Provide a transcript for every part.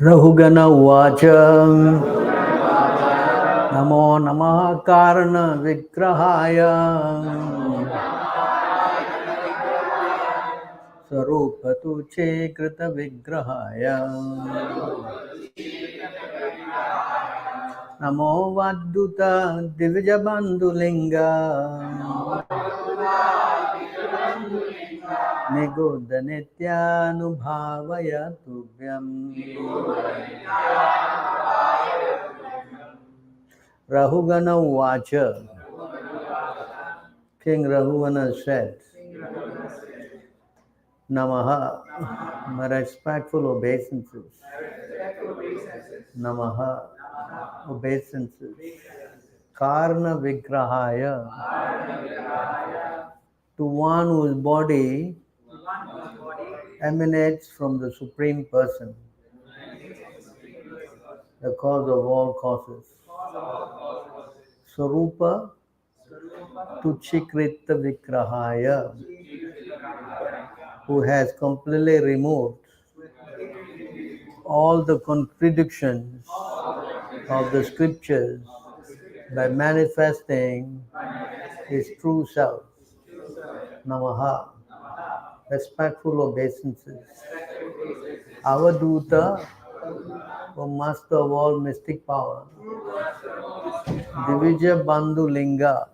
Rahugana Uvacha Namo Namaha Karana Vigrahaya Sarupatu Chekrita Vigrahaya Namo Vadduta Divijabandhulinga Niguddha Nityanubhavaya Tubhyam Rahugana Uvacha. King Rahugana said, Namaha, my respectful obeisances. Namaha, obeisances. Karna Vigrahaya, to one whose body emanates from the Supreme Person, the cause of all causes. Sarupa Tuchikrita Vigrahaya, who has completely removed all the contradictions of the scriptures by manifesting his true self. Namaha, respectful obeisances. Avaduta, O master of all mystic power. Divija Bandhu Linga,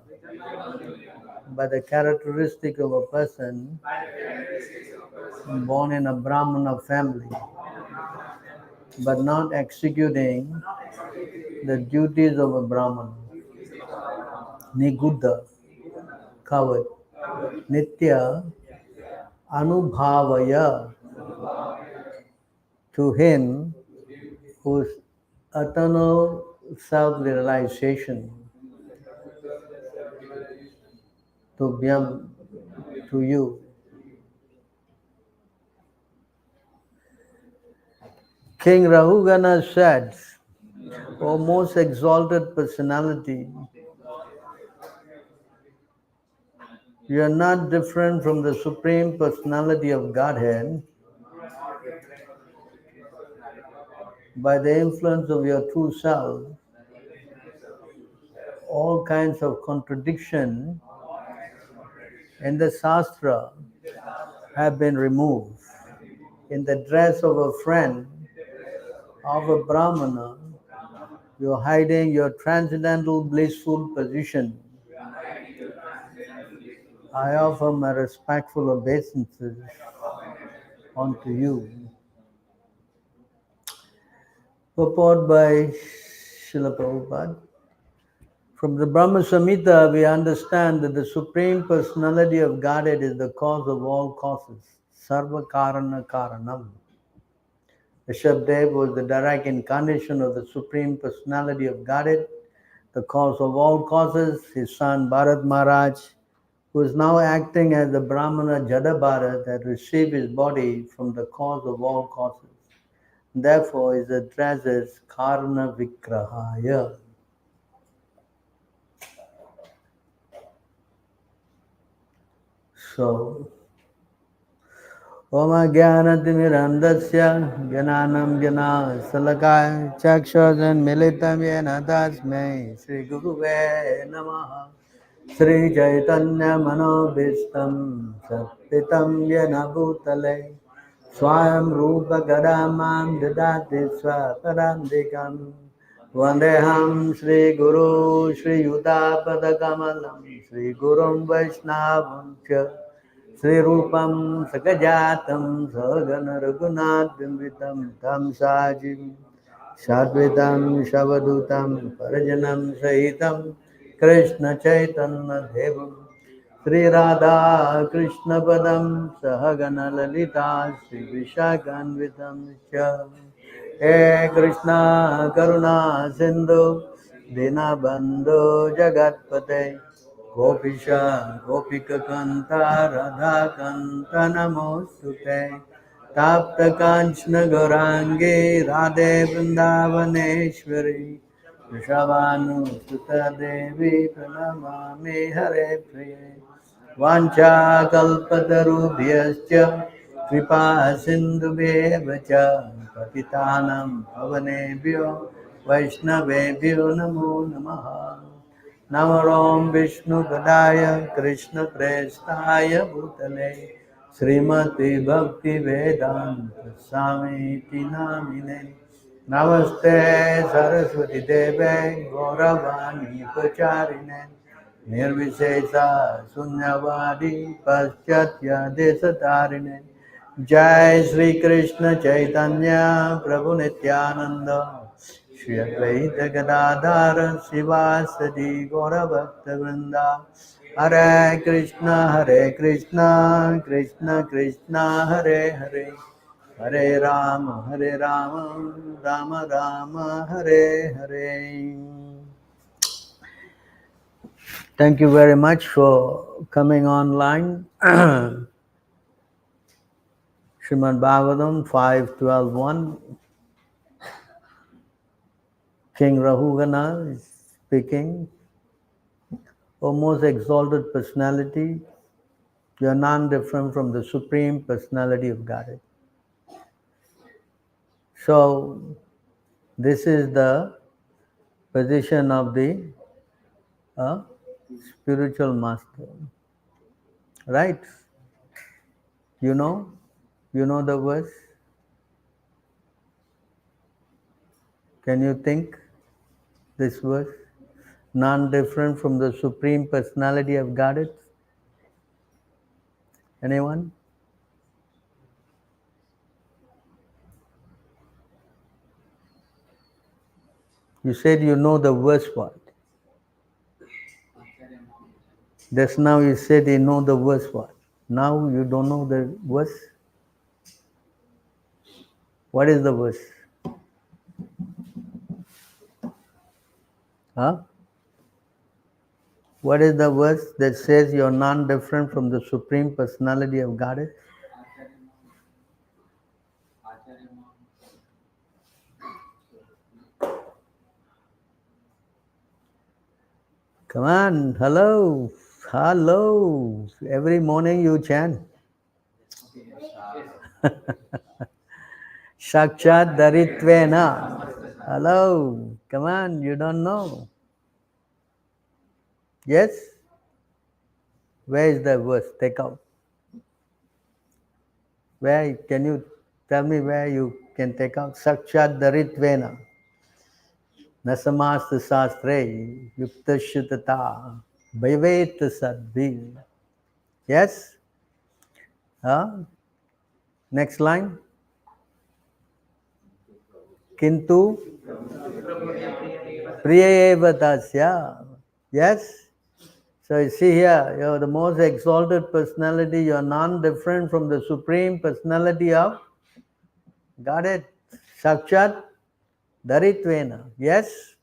by the characteristic of a person born in a Brahmana family, but not executing the duties of a Brahmana. Niguddha, covered. Nitya, Anubhavaya, to him whose eternal self-realization, Tubhyam, to you. King Rahugana said, O most exalted personality, you are not different from the Supreme Personality of Godhead. By the influence of your true self, all kinds of contradiction in the Shastra have been removed. In the dress of a friend of a Brahmana, you are hiding your transcendental blissful position. I offer my respectful obeisances unto you. Purport by Srila Prabhupada. From the Brahma Samhita, we understand that the Supreme Personality of Godhead is the cause of all causes. Sarva Karana Karanam. Rishabdev was the direct incarnation of the Supreme Personality of Godhead, the cause of all causes. His son Bharat Maharaj, who is now acting as the Brahmana Jada Bharat, had received his body from the cause of all causes. Therefore, is addressed as Karana Vigrahaya. So, Om Jnanatimirandasya Jnanam Jana Salakaya Chakshashan Militam Yena Tasmai Shri Guruve Namaha Shri Chaitanya Manobhistam Satpitam Yena Bhutale Swayam Rupa Gadamam Dadati Swaparandikam Vandeham Shri Guru Shri Yudapada Kamalam Shri Gurum Vaishnavam Cha Sri Rupam Sakajatam Sagana Raghunatham Vitam Tam Sajim Sadvitam Shavadutam Parajanam Sahitam Krishna Chaitanya Devam Sri Radha Krishna Padam Sahagana Lalita Sri Vishakanvitam Cha He Krishna Karuna Sindhu Dinabandhu Jagatpate Gopisha Gopika Kanta Radha Kanta Namostute Tapta Kanchna Gaurangi Radhe Vrindavaneshwari Vrishabhanu Sutta Devi Pranamami Hare Priye Vancha Kalpatarubhyascha Kripa sindhubheva cha patitanam pavanebhyo vaishnavebhyo namo namaha. Namarom Vishnu Padaya Krishna Prestaya Bhutale Srimati Bhakti Vedanta Swami Namine Namaste Saraswati Deve Gauravani Pacharine Nirvishesha Sunyavadi Paschatya Desatarine Jai Sri Krishna Chaitanya Prabhu Nityananda Shri Advaita Gadadhara Sivasadi Gaura Bhakta Vrinda Hare Krishna Krishna Krishna Hare Hare Hare Rama Rama Rama Hare Hare. Thank you very much for coming online. Srimad Bhagavatam 5.12.1. King Rahugana is speaking. O most exalted personality, you are none different from the Supreme Personality of Godhead. So, this is the position of the spiritual master. Right? You know the verse? Can you think this verse? None different from the Supreme Personality of Godhead? Anyone? You said you know the verse what? Just now you said you know the verse what? Now you don't know the verse? What is the verse? Huh? What is the verse that says you're none different from the Supreme Personality of Godhead? Come on, hello. Every morning you chant. Sakshat Daritvena. Hello. Come on, you don't know. Yes? Where is the verse? Take out. Where can you tell me where you can take out? Sakshat Daritvena. Nasamasta Sastre Yukta Shutata Bhaiveta Sadbhi. Yes? Next line. Kintu Priyeva Tasya. Yes? So you see here, you're the most exalted personality, you're none different from the Supreme Personality of Godhead. Sakshat Daritvena. Yes?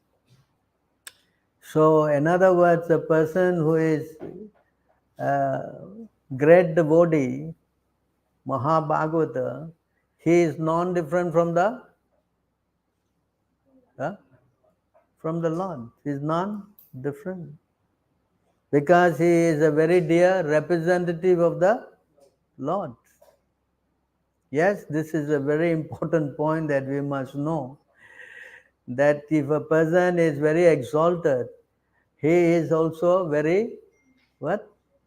So in other words, a person who is great devotee, Mahabhagavata, he is non-different from the Lord. He is non-different. Because he is a very dear representative of the Lord. Yes, this is a very important point that we must know. That if a person is very exalted, he is also very,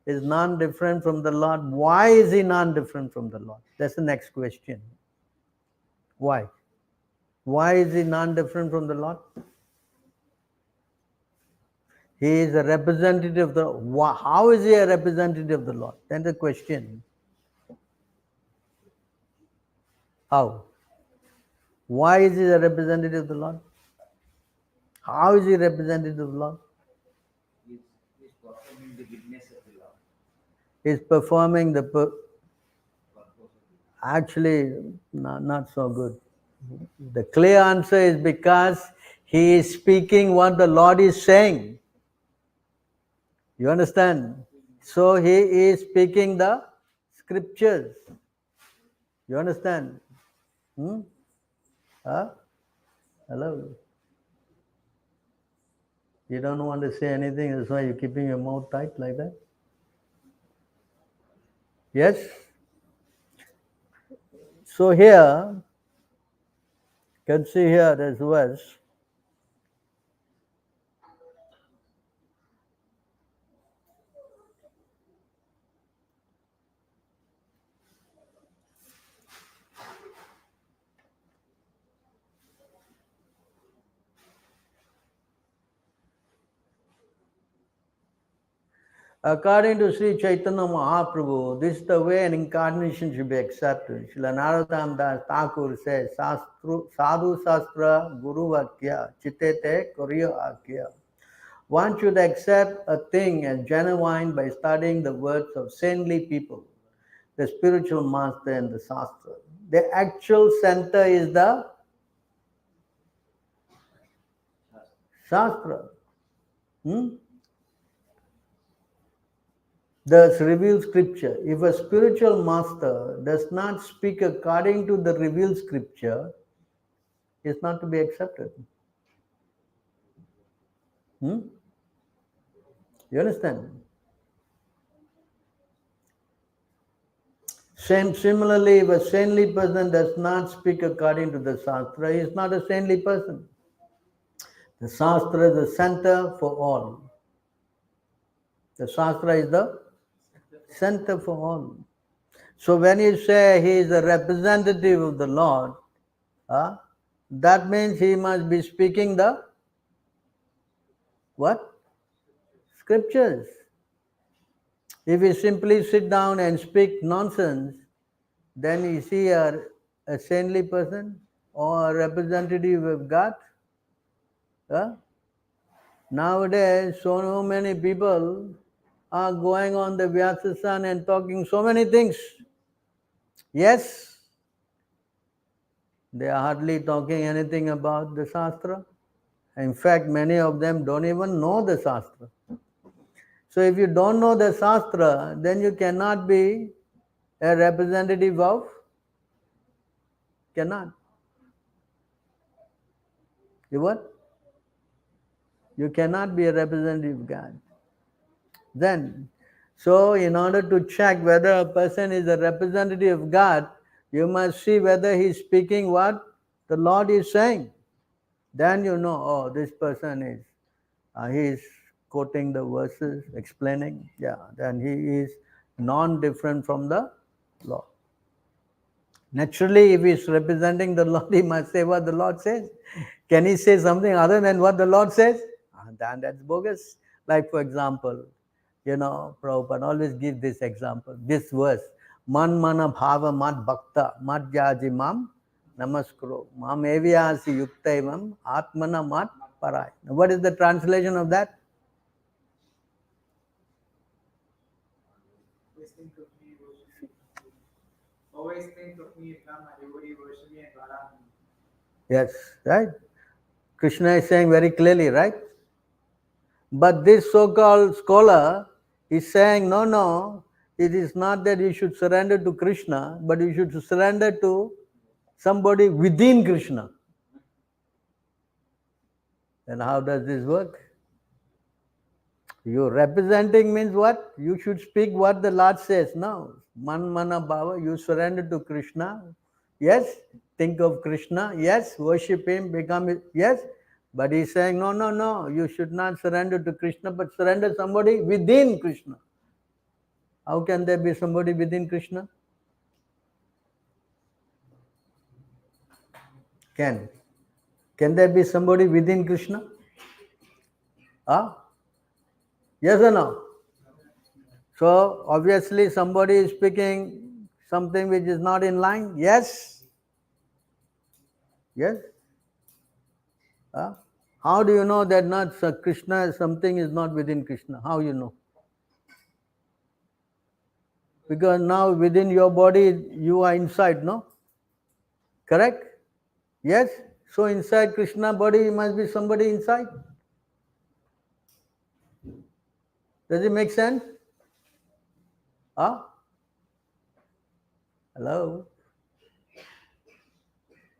is non-different from the Lord. Why is he non-different from the Lord? That's the next question. Why? Why is he non-different from the Lord? He is a representative of the... How is he a representative of the Lord? Then the question. How? Why is he a representative of the Lord? How is he representative of the Lord? He's performing the goodness of the Lord. He's performing the... Actually, not so good. The clear answer is because he is speaking what the Lord is saying. You understand? So he is speaking the scriptures. You understand? Hello? You don't want to say anything, that's why you're keeping your mouth tight like that? Yes? So here, you can see here this verse. According to Sri Chaitanya Mahaprabhu, this is the way an incarnation should be accepted. Srila Narottam Das Thakur says, Sadhu Sastra Guru Vakya Chitete Koryo Akya. One should accept a thing as genuine by studying the words of saintly people, the spiritual master and the Shastra. The actual center is the Shastra. Thus revealed scripture. If a spiritual master does not speak according to the revealed scripture, it's not to be accepted. You understand? Similarly, if a saintly person does not speak according to the Shastra, he is not a saintly person. The Shastra is the center for all. The Shastra is the center for all. So when you say he is a representative of the Lord, that means he must be speaking the what? Scriptures. If he simply sit down and speak nonsense, then is he a saintly person or a representative of God? Nowadays, so many people are going on the Vyasasan and talking so many things. Yes, they are hardly talking anything about the Shastra. In fact, many of them don't even know the Shastra. So if you don't know the Shastra, then you cannot be a representative of, cannot. You what? You cannot be a representative of God. Then, so in order to check whether a person is a representative of God, you must see whether he is speaking what the Lord is saying. Then you know, oh, this person is, he is quoting the verses, explaining. Yeah, then he is non-different from the Lord. Naturally, if he is representing the Lord, he must say what the Lord says. Can he say something other than what the Lord says? Then that's bogus. Like for example, Prabhupada always give this example, this verse, Man mana bhava mad bhakta mad yaji mam namaskuro mam evyasi yuktaivam atmana mad parai. Now, what is the translation of that? Always think of me, come and devotee worship me and Bala. Yes, right? Krishna is saying very clearly, right? But this so-called scholar is saying, no, it is not that you should surrender to Krishna, but you should surrender to somebody within Krishna. Then how does this work? You representing means what? You should speak what the Lord says. No. Man mana bhava, you surrender to Krishna. Yes. Think of Krishna. Yes. Worship him, become it. Yes. But he's saying, no. You should not surrender to Krishna, but surrender somebody within Krishna. How can there be somebody within Krishna? Can there be somebody within Krishna? Yes or no? So obviously somebody is speaking something which is not in line. Yes? Yes? How do you know that not Krishna, something is not within Krishna? How you know? Because now within your body you are inside, no? Correct? Yes? So inside Krishna body must be somebody inside. Does it make sense? Hello?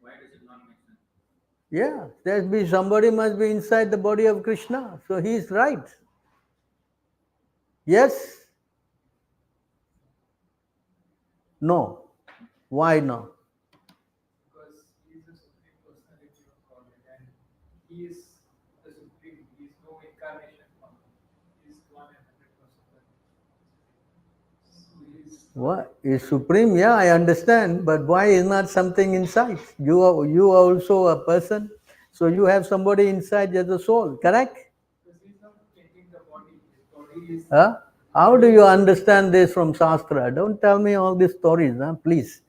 Why does it not make sense? Yeah, somebody must be inside the body of Krishna. So he is right. Yes? No. Why no? he is the supreme. He is no incarnation. He is 100%. So he is What is supreme? Yeah, I understand, but why is not something inside? You are also a person, so you have somebody inside as a soul, correct? because he is not changing the body. His body is Huh? How do you understand this from Shastra? Don't tell me all these stories, huh? Please.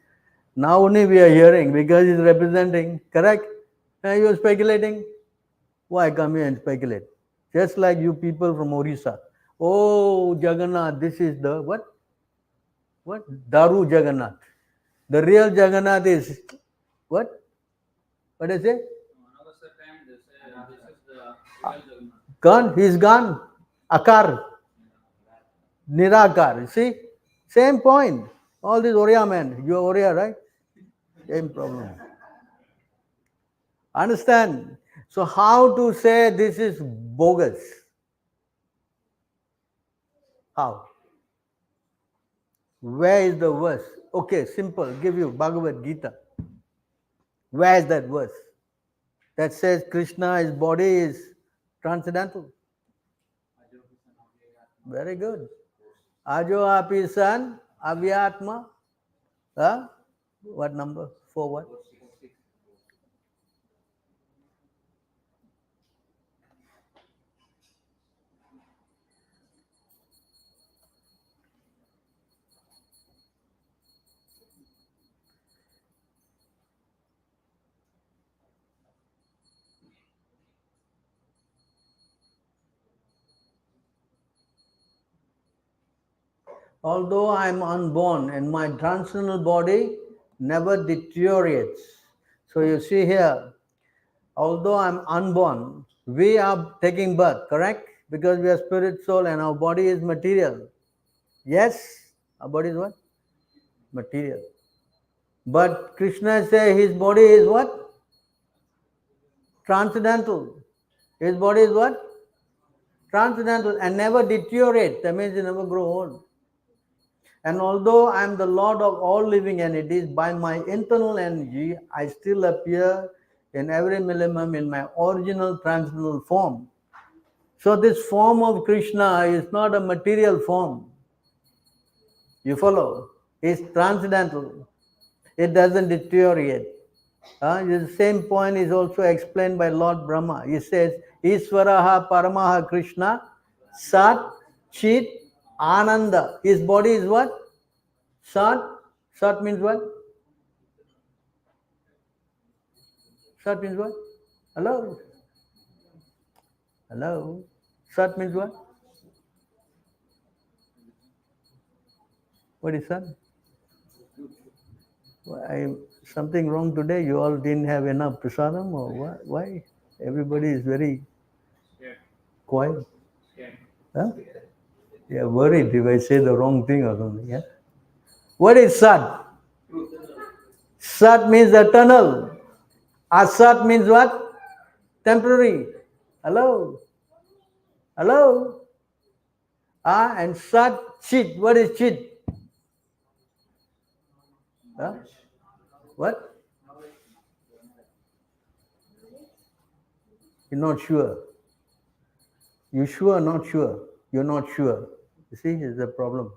Now only we are hearing because he's representing, correct? You are speculating. Why come here and speculate? Just like you people from Orissa. Oh, Jagannath, this is the what? What? Daru Jagannath. The real Jagannath is what? What is it? Another time they say this is the real Jagannath. Gone? He's gone. Akar. Nirakar. See? Same point. All these Oriya men. You are Oriya, right? Same problem. Understand? So how to say this is bogus? How? Where is the verse? Okay, simple. Give you Bhagavad Gita. Where is that verse? That says Krishna, his body is transcendental. Very good. Ajo api san avyatma. Huh? What number? 4 what? Although I am unborn and my transcendental body never deteriorates. So you see here, although I am unborn, we are taking birth, correct? Because we are spirit, soul, and our body is material. Yes? Our body is what? Material. But Krishna says his body is what? Transcendental. His body is what? Transcendental and never deteriorate. That means he never grow old. And although I am the Lord of all living entities, by my internal energy, I still appear in every millennium in my original transcendental form. So this form of Krishna is not a material form. You follow? It's transcendental. It doesn't deteriorate. The same point is also explained by Lord Brahma. He says, Iswaraha Paramaha Krishna Sat Chit Ananda. His body is what? Sat. Sat means what? Sat means what? Hello? Hello? Sat means what? What is Sat? Something wrong today? You all didn't have enough prasadam or what? Why? Everybody is very quiet. Huh? Yeah, worried if I say the wrong thing or something. Yeah? What is Sat? Sat means eternal. Asat means what? Temporary. Hello? Hello? And Sat, Chit. What is Chit? Huh? What? You're not sure. You sure, not sure? You're not sure. You see, is the problem.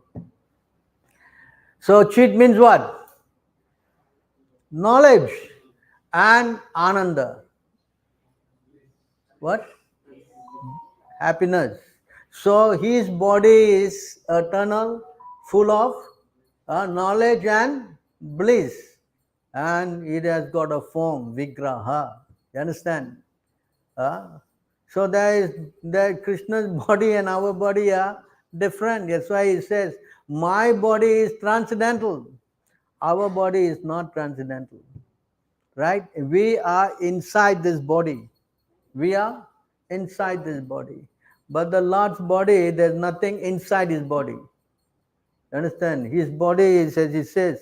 So Chit means what? Knowledge and Ananda. What? Happiness. So his body is eternal, full of knowledge and bliss. And it has got a form, Vigraha. You understand? So that Krishna's body and our body are different. That's why he says, my body is transcendental. Our body is not transcendental. Right? We are inside this body. We are inside this body. But the Lord's body, there's nothing inside his body. Understand? His body is, as he says,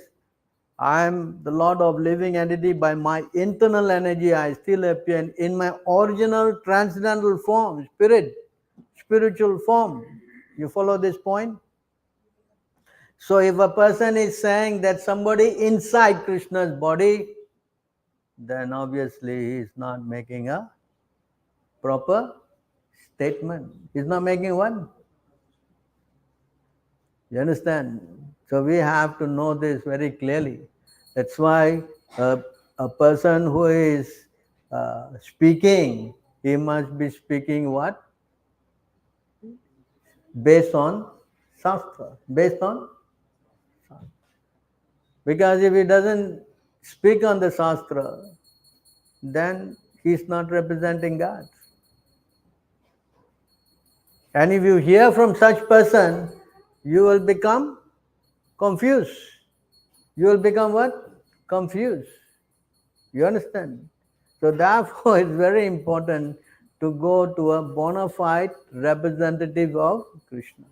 I am the Lord of living entity. By my internal energy, I still appear in my original transcendental form, spiritual form. You follow this point? So if a person is saying that somebody inside Krishna's body, then obviously he is not making a proper statement. He's not making one. You understand? So we have to know this very clearly. That's why a person who is speaking, he must be speaking what? Based on Shastra. Based on Shastra. Because if he doesn't speak on the Shastra, then he's not representing God. And if you hear from such person, you will become confused. You will become what? Confused. You understand? So therefore it's very important to go to a bona fide representative of Krishna.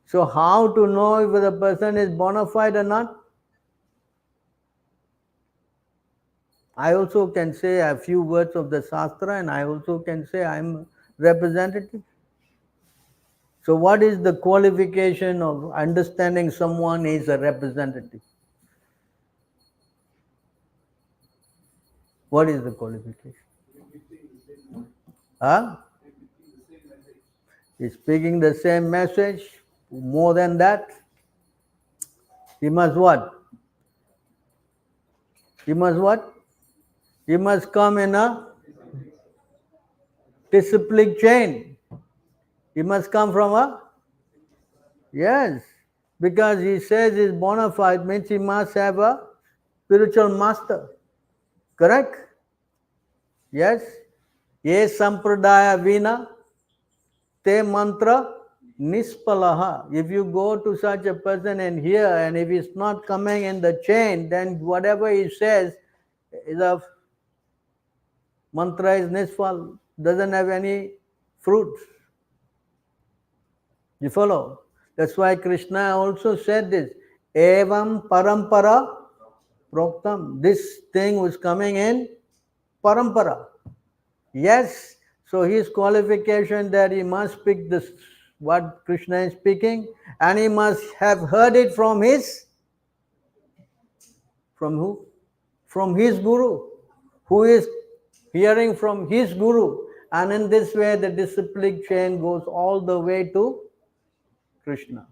So how to know if the person is bona fide or not? I also can say a few words of the Shastra, and I also can say I am representative. So what is the qualification of understanding someone is a representative? What is the qualification? Huh? He's speaking the same message. More than that, he must what? He must what? He must come in a disciplic chain. He must come from a? Yes. Because he says he's bona fide means he must have a spiritual master. Correct? Yes? Ye sampradaya vina te mantra nispalaha. If you go to such a person and hear, and if he's not coming in the chain, then whatever he says is a mantra is nispal, doesn't have any fruits. You follow? That's why Krishna also said this. Evam parampara proktam. This thing was coming in parampara. Yes. So his qualification that he must speak this what Krishna is speaking, and he must have heard it from his, from who? From his guru, who is hearing from his guru. And in this way the disciplic chain goes all the way to Krishna.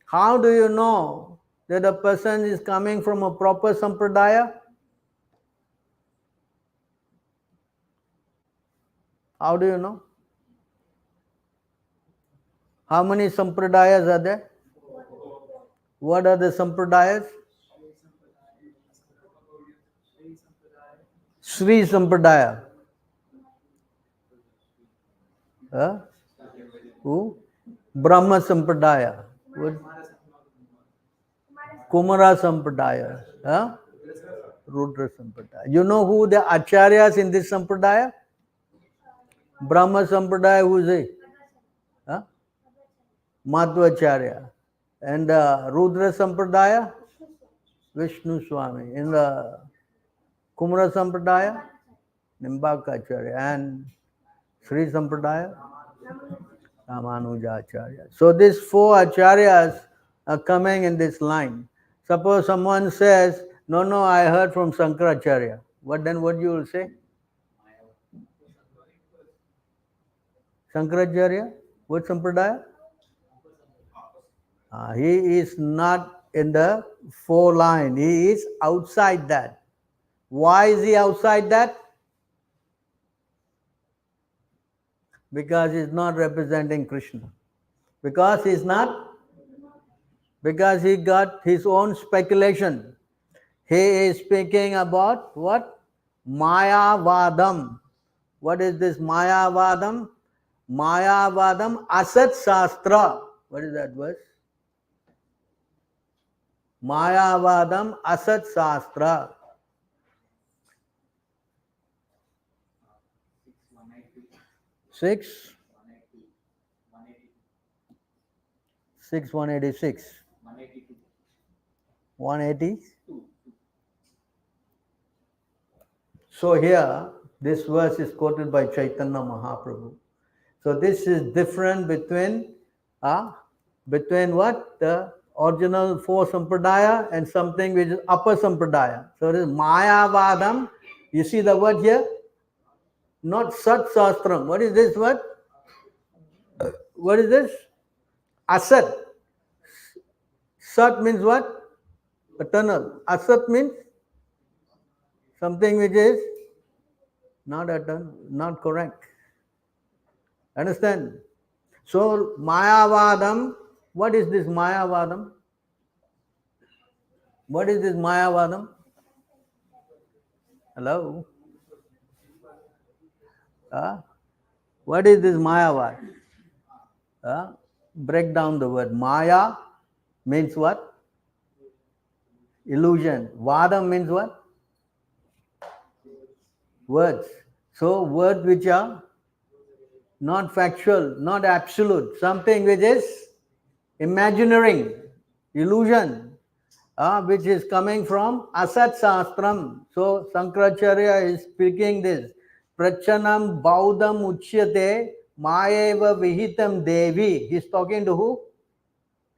How do you know that a person is coming from a proper sampradaya? How do you know? How many sampradayas are there? What are the sampradayas? Sri Sampradaya. Huh? Who? Brahma Sampradaya. What? Kumara Sampradaya. Huh? Rudra Sampradaya. You know who the acharyas in this Sampradaya? Brahma Sampradaya, who is it? Huh? Madhvacharya. And Rudra Sampradaya? Vishnu Swami. In the Kumara Sampradaya? Nimbakacharya. And Sri Sampradaya? Ramanujacharya. So these four acharyas are coming in this line. Suppose someone says, no, I heard from Shankaracharya. What you will say? Shankaracharya? What Sampradaya? He is not in the four line. He is outside that. Why is he outside that? Because he is not representing Krishna. Because he is not? Because he got his own speculation. He is speaking about what? Mayavadam. What is this Mayavadam? Mayavadam Asat Shastra. What is that verse? Mayavadam Asat Shastra. 6? 186. 180? So here, this verse is quoted by Chaitanya Mahaprabhu. So this is different between what? The original four sampradaya and something which is upper sampradaya. So it is Mayavadam. You see the word here? not Sat Sastram. What is this word? What is this? Asat. Sat means what? Eternal. Asat means something which is not eternal, not correct. Understand? So, Mayavadam, what is this Mayavadam? What is this Mayavadam? Hello? What is this Mayavad? Break down the word. Maya means what? Illusion. Vadam means what? Words. So, words which are not factual, not absolute, something which is imaginary, illusion, which is coming from Asat Sastram. So Sankaracharya is speaking this. Prachanam Baudam Uchyate Mayeva Vihitam Devi. He's talking to who?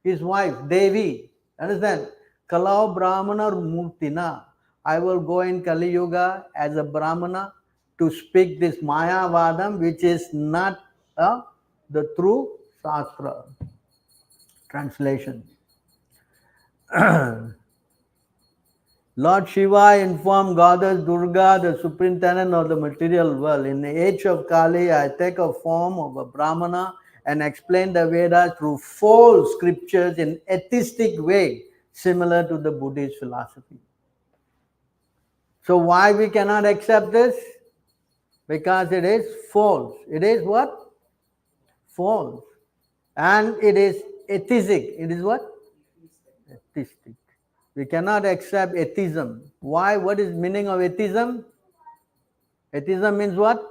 His wife, Devi. Understand? Kalau Brahmana Murtina. I will go in Kali Yuga as a Brahmana to speak this Mayavadam, which is not the true Shastra translation. Lord Shiva informed Goddess Durga, the superintendent of the material world, in the age of Kali, I take a form of a Brahmana and explain the Vedas through false scriptures in atheistic way, similar to the Buddhist philosophy. So why we cannot accept this? Because it is false. It is what? False. And it is atheistic. It is what? Atheistic. We cannot accept atheism. Why? What is meaning of atheism? Atheism means what?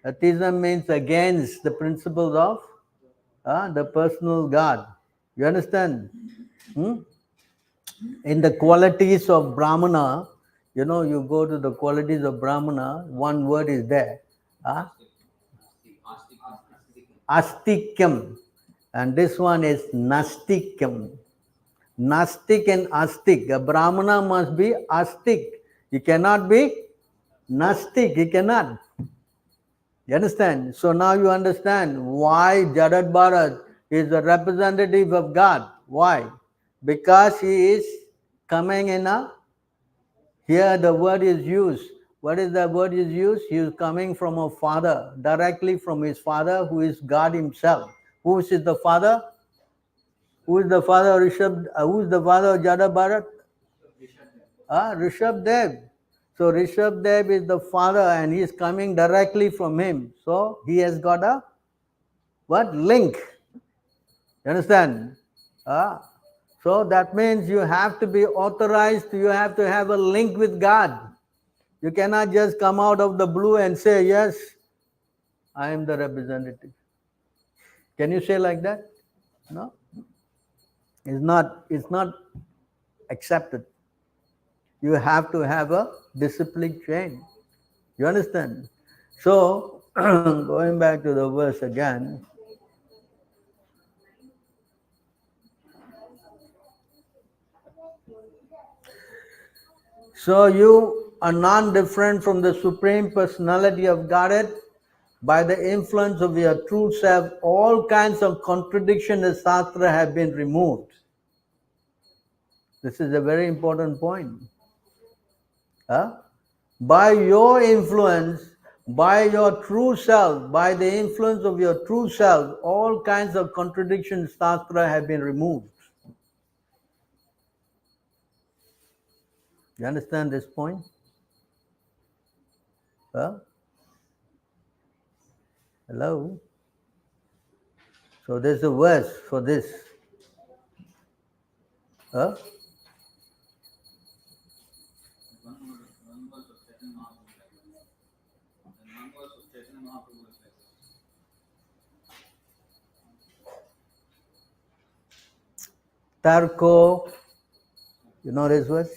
Atheism means against the principles of the personal God. You understand? In the qualities of Brahmana, you know, you go to the qualities of Brahmana, one word is there. Astikyam. And this one is Nastikyam. Nastik and Astik. A Brahmana must be Astik. He cannot be Nastik. He cannot. You understand? So now you understand why Jarat Bharat is the representative of God. Why? Because he is coming in a, here the word is used. What is the word is used? He is coming from a father, directly from his father who is God himself. Who is the father? Who is the father of Rishabh? Who is the father of Jarat Bharat? Rishabh Dev. So Rishabh Dev is the father and he is coming directly from him. So he has got a what? Link. You understand? So that means you have to be authorized, you have to have a link with God. You cannot just come out of the blue and say, yes, I am the representative. Can you say like that? No. It's not accepted. You have to have a disciplined chain. You understand? So, going back to the verse again. So you are non-different from the Supreme Personality of Godhead. By the influence of your true self, all kinds of contradiction in Shastra have been removed. This is a very important point. By your influence, by your true self, by the influence of your true self, all kinds of contradictions in Shastra have been removed. You understand this point? Hello? So there's a verse for this. Tarko, you know this verse?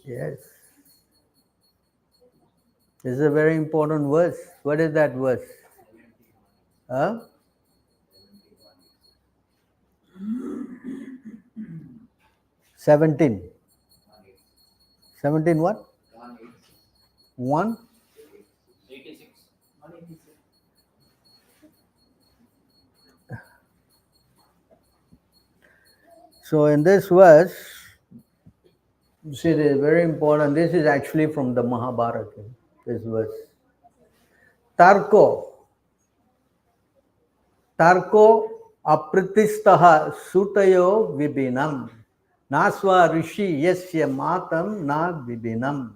Yes. This is a very important verse. What is that verse? 17. 17 what? 1? 86. 186. So in this verse, you see, this is very important. This is actually from the Mahabharata, this verse. Tarko apritistaha sutayo vibinam nasva rishi yasya matam na vibinam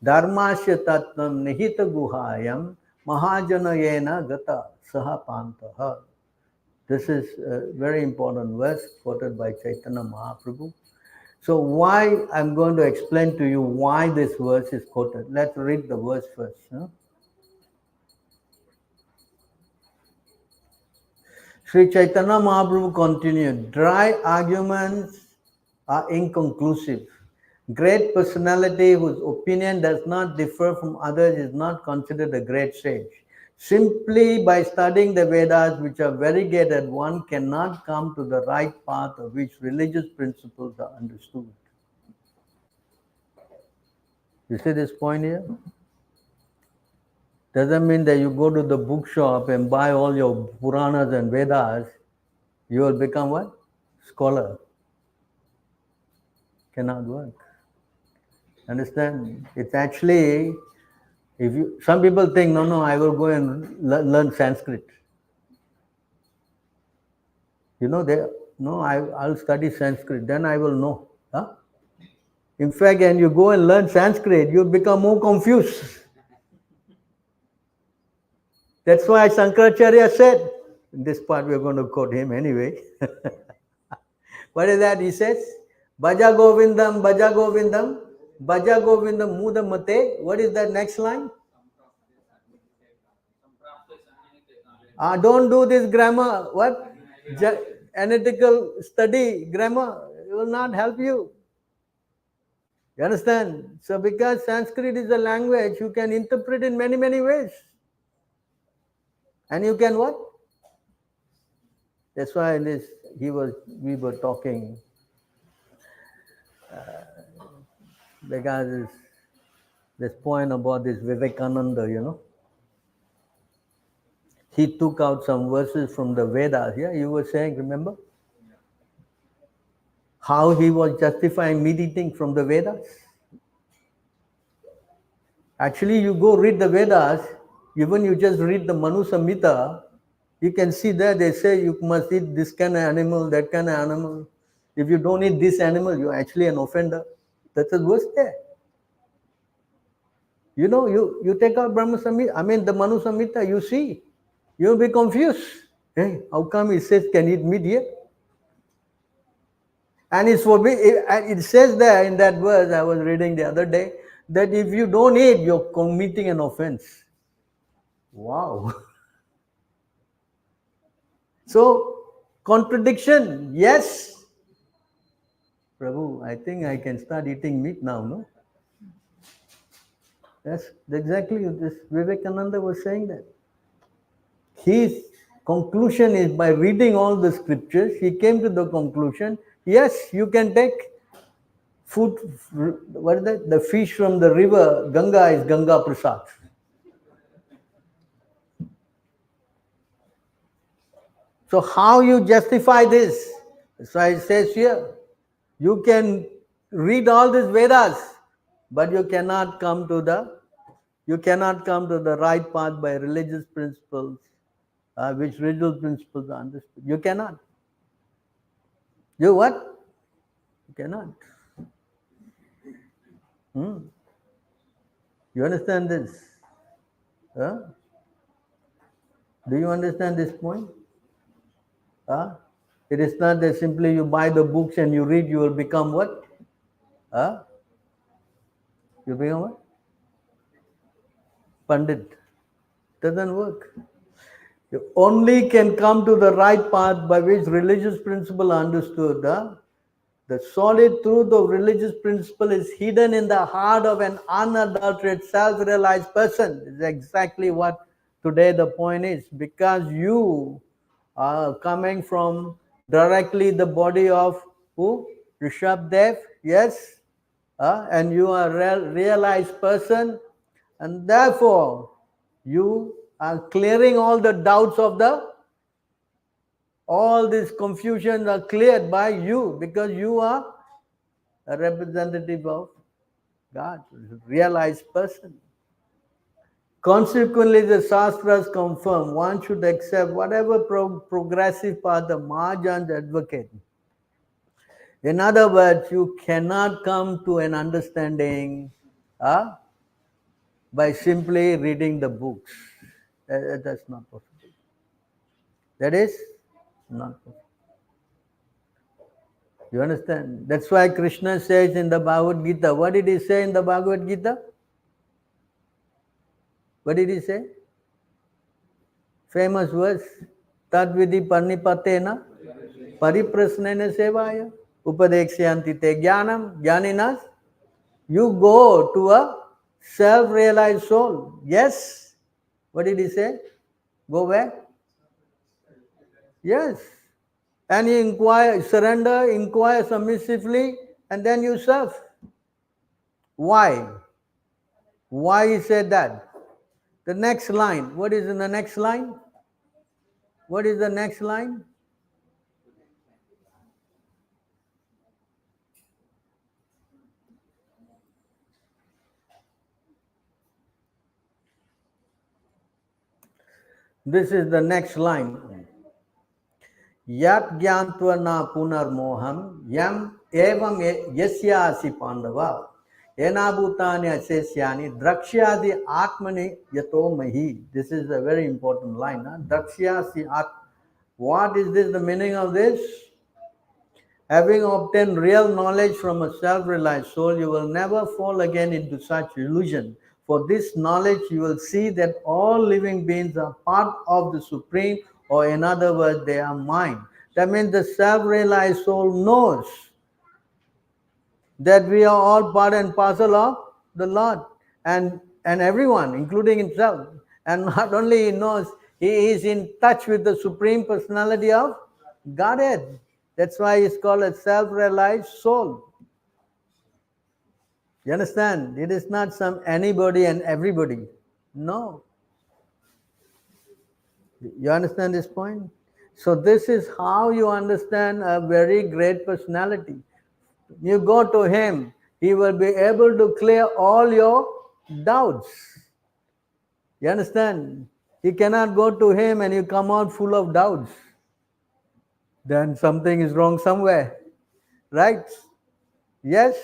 dharmasya tatvam nihita guhayam mahajanayena gata sahapantaha. This is a very important verse quoted by Chaitanya Mahaprabhu. So why, I'm going to explain to you why this verse is quoted. Let's read the verse first. Sri Chaitanya Mahaprabhu continued, dry arguments are inconclusive. Great personality whose opinion does not differ from others is not considered a great sage. Simply by studying the Vedas, which are variegated, one cannot come to the right path of which religious principles are understood. You see this point here? Doesn't mean that you go to the bookshop and buy all your Puranas and Vedas, you will become what? Scholar. Cannot work. Understand? It's actually, some people think, no, I will go and learn Sanskrit. I'll study Sanskrit, then I will know. Huh? In fact, when you go and learn Sanskrit, you become more confused. That's why Shankaracharya said, in this part we're going to quote him anyway. What is that? He says, Bhaja Govindam, Bhaja Govindam, Bhaja Govindam Muda Mate. What is that next line? Don't do this grammar. What? Analytical study grammar. It will not help you. You understand? So because Sanskrit is a language, you can interpret in many, many ways. And you can what? That's why we were talking because this point about this Vivekananda, he took out some verses from the Vedas. Yeah, you were saying, remember? How he was justifying meat eating from the Vedas. Actually, you go read the Vedas, even you just read the Manu Samhita, you can see there they say you must eat this kind of animal, that kind of animal. If you don't eat this animal, you're actually an offender. That's a verse there. You take out Brahma Samhita, the Manu Samhita, you see, you'll be confused. Hey, how come it says can eat meat here? And it says there in that verse I was reading the other day, that if you don't eat, you're committing an offense. Wow. So, contradiction, yes. Prabhu, I think I can start eating meat now, no? That's exactly this Vivekananda was saying that. His conclusion is by reading all the scriptures, he came to the conclusion, yes, you can take food, what is that? The fish from the river, Ganga is Ganga Prasad. So how you justify this? So it says here, you can read all these Vedas, but you cannot come to the right path by religious principles, which religious principles are understood. You cannot. You what? You cannot. You understand this? Huh? Do you understand this point? It is not that simply you buy the books and you read, you will become what? You become what? Pandit. Doesn't work. You only can come to the right path by which religious principle are understood. The solid truth of religious principle is hidden in the heart of an unadulterated, self-realized person. Is exactly what today the point is. Because you are coming from directly the body of who? Rishabh Dev, yes? and you are a realized person, and therefore you are clearing all the doubts of all these confusions are cleared by you, because you are a representative of God, realized person. Consequently, the Shastras confirm one should accept whatever progressive path the Mahajans advocate. In other words, you cannot come to an understanding by simply reading the books. That's not possible. That is not possible. You understand? That's why Krishna says in the Bhagavad Gita, what did he say in the Bhagavad Gita? What did he say? Famous verse. Tadvidi parnipatena pariprasnena sevaya upadekshyanti te jnanam jnaninas. You go to a self-realized soul. Yes. What did he say? Go where? Yes. And you inquire, surrender, inquire submissively, and then you serve. Why? Why he said that? The next line. What is in the next line? What is the next line? This is the next line. Yat gyantva na punar moham yam evam yasyasi pandava enabhutani asesyani drakshyadi atmani yato mahi. This is a very important line. Drakshyasi at. What is this? The meaning of this? Having obtained real knowledge from a self-realized soul, you will never fall again into such illusion. For this knowledge, you will see that all living beings are part of the Supreme, or in other words, they are mine. That means the self-realized soul knows that we are all part and parcel of the Lord, and everyone, including himself. And not only he knows, he is in touch with the Supreme Personality of Godhead. That's why it's called a self-realized soul. You understand? It is not some anybody and everybody. No. You understand this point? So this is how you understand a very great personality. You go to him, he will be able to clear all your doubts. You understand? You cannot go to him and you come out full of doubts. Then something is wrong somewhere. Right? Yes?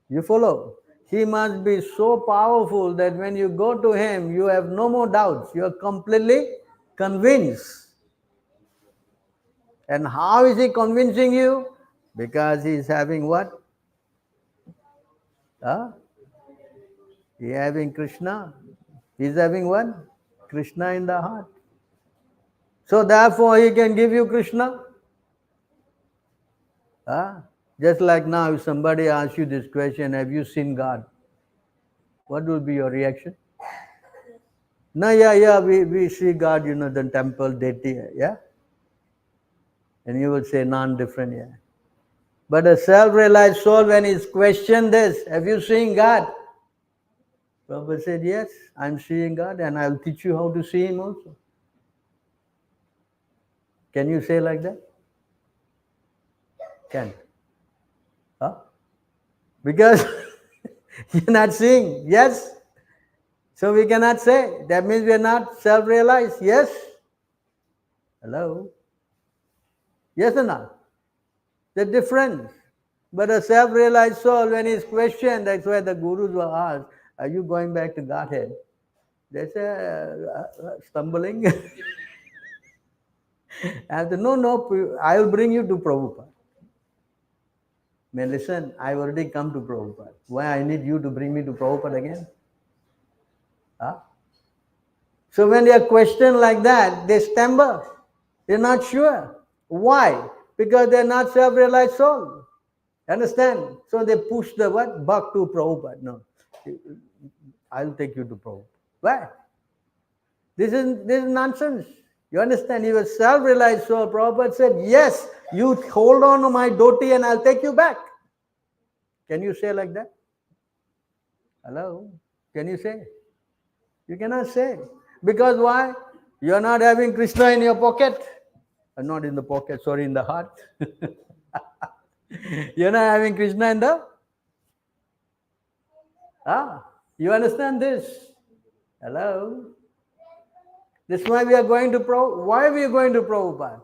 You follow? He must be so powerful that when you go to him, you have no more doubts. You are completely convinced. And how is he convincing you? Because he is having what? He is having Krishna. He is having what? Krishna in the heart. So therefore he can give you Krishna. Just like now, if somebody asks you this question, have you seen God? What will be your reaction? No, we see God, the temple, deity, yeah? And you will say non-different, yeah. But a self-realized soul, when he's questioned this, have you seen God? Prabhupada said, yes, I'm seeing God, and I'll teach you how to see him also. Can you say like that? Can't. Because you're not seeing, yes? So we cannot say. That means we are not self-realized, yes? Hello? Yes or not? The difference. But a self-realized soul, when he's questioned, that's why the gurus were asked, are you going back to Godhead? They say, stumbling. And no, I will bring you to Prabhupada. May listen, I already come to Prabhupada. Why I need you to bring me to Prabhupada again? So when they are questioned like that, they stumble. They're not sure. Why? Because they're not self-realized soul. Understand? So they push the what? Buck to Prabhupada. No. I'll take you to Prabhupada. Why? This is nonsense. You understand? He was self-realized soul. Prabhupada said, yes, you hold on to my dhoti and I'll take you back. Can you say like that? Hello? Can you say? You cannot say. Because why? You are not having Krishna in your pocket. Not in the pocket, sorry, in the heart. You're not having Krishna in the... you understand this? Hello? This is why we are going to why are we going to Prabhupada?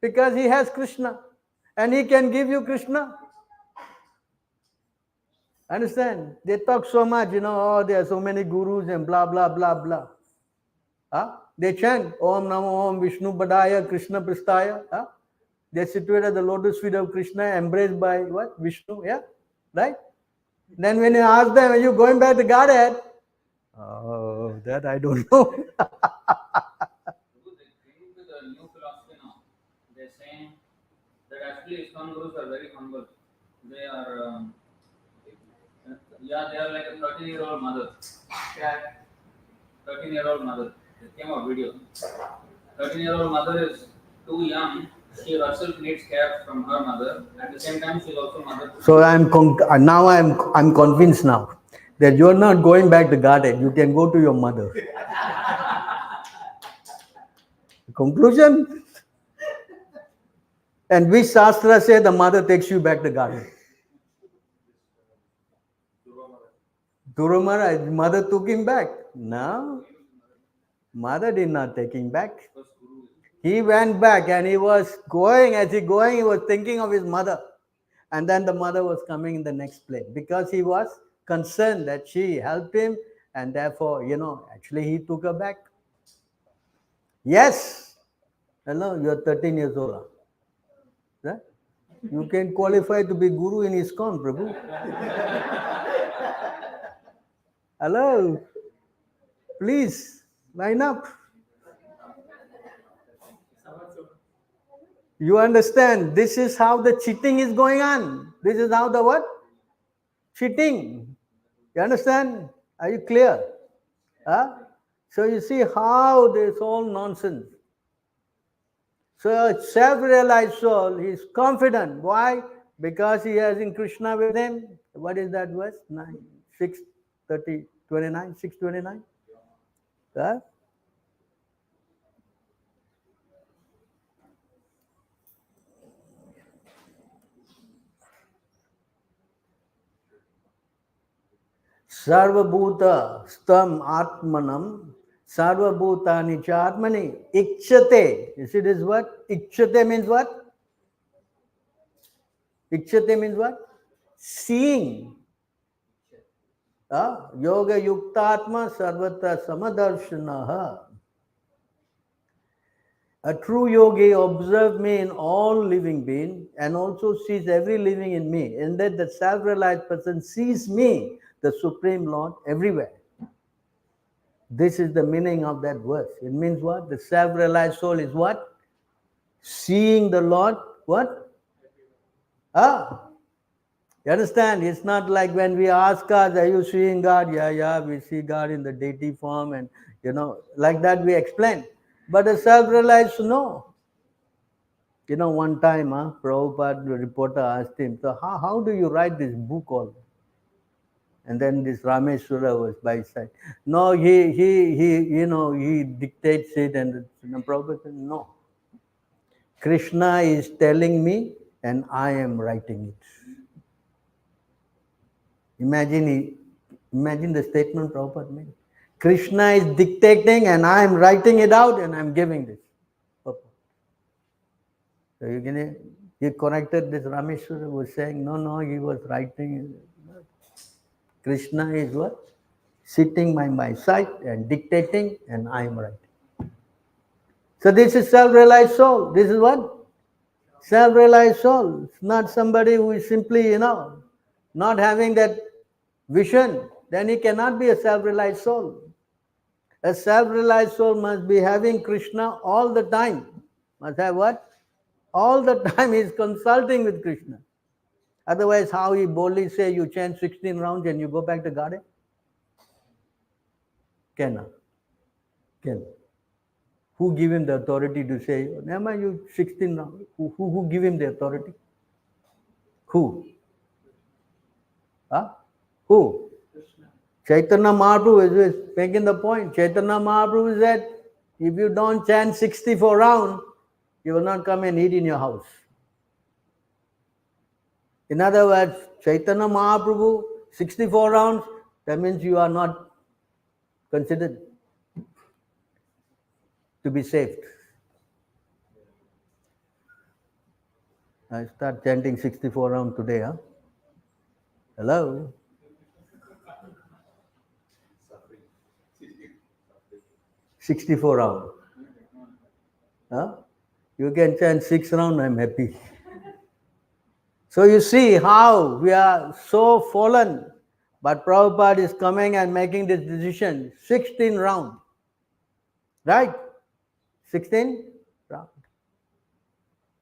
Because he has Krishna. And he can give you Krishna. Understand? They talk so much, oh, there are so many gurus and blah, blah, blah, blah. They chant, Om Namo Om Vishnu Padaya Krishna Pristaya. They're situated at the lotus feet of Krishna, embraced by what? Vishnu, yeah? Right? Then when you ask them, are you going back to Godhead? Oh, that I don't know. They came with a new philosophy now. They're saying that actually ISKCON gurus are very humble. They are, they are like a 13-year-old mother. 13-year-old mother. It came out video. 13-year-old mother is too young. She herself needs care from her mother. At the same time, she is also mother. So I'm convinced now that you're not going back to Godhead. You can go to your mother. Conclusion? And which Shastra say the mother takes you back to Godhead? Durumara, mother took him back. No. Mother did not take him back. He went back and he was going, he was thinking of his mother. And then the mother was coming in the next plane because he was concerned that she helped him and therefore, actually he took her back. Yes. Hello, you're 13 years old. Huh? You can qualify to be guru in ISKCON, Prabhu. Hello. Please, line up. You understand? This is how the cheating is going on. This is how the what? Cheating. You understand? Are you clear? So you see how this all nonsense. So a self-realized soul is confident. Why? Because he has in Krishna with him. What is that verse? 629. Sarvabhuta stam atmanam sarvabhutani cha atmani ikshate. You see this word? Ikshate means what? Ikshate means what? Seeing. Yoga yuktatma sarvatra samadarshanaha. A true yogi observes me in all living beings and also sees every living in me. And that the self-realized person sees me, the Supreme Lord, everywhere. This is the meaning of that verse. It means what? The self-realized soul is what? Seeing the Lord, what? You understand? It's not like when we ask God, are you seeing God? Yeah, we see God in the deity form and, like that we explain. But the self-realized, no. One time, Prabhupada, the reporter asked him, so how do you write this book all? And then this Rameshwara was by his side. No, he dictates it and Prabhupada said, no. Krishna is telling me and I am writing it. Imagine the statement Prabhupada made. Krishna is dictating and I am writing it out and I am giving this. So he corrected this Rameshwara was saying, no, he was writing. Krishna is what? Sitting by my side and dictating and I am writing. So this is self-realized soul. This is what? Self-realized soul. It's not somebody who is simply, not having that vision. Then he cannot be a self-realized soul. A self-realized soul must be having Krishna all the time. Must have what? All the time he is consulting with Krishna. Otherwise, how he boldly say you chant 16 rounds and you go back to Godhead? Cannot. Who give him the authority to say, never mind, you 16 rounds? Who give him the authority? Who? Huh? Who? Krishna. Chaitanya Mahaprabhu is making the point. Chaitanya Mahaprabhu said, if you don't chant 64 rounds, you will not come and eat in your house. In other words, Chaitanya Mahaprabhu, 64 rounds, that means you are not considered to be saved. I start chanting 64 rounds today, huh? Hello? 64 rounds. Huh? You can chant 6 rounds, I'm happy. So you see how we are so fallen. But Prabhupada is coming and making this decision. 16 rounds. Right? 16 rounds.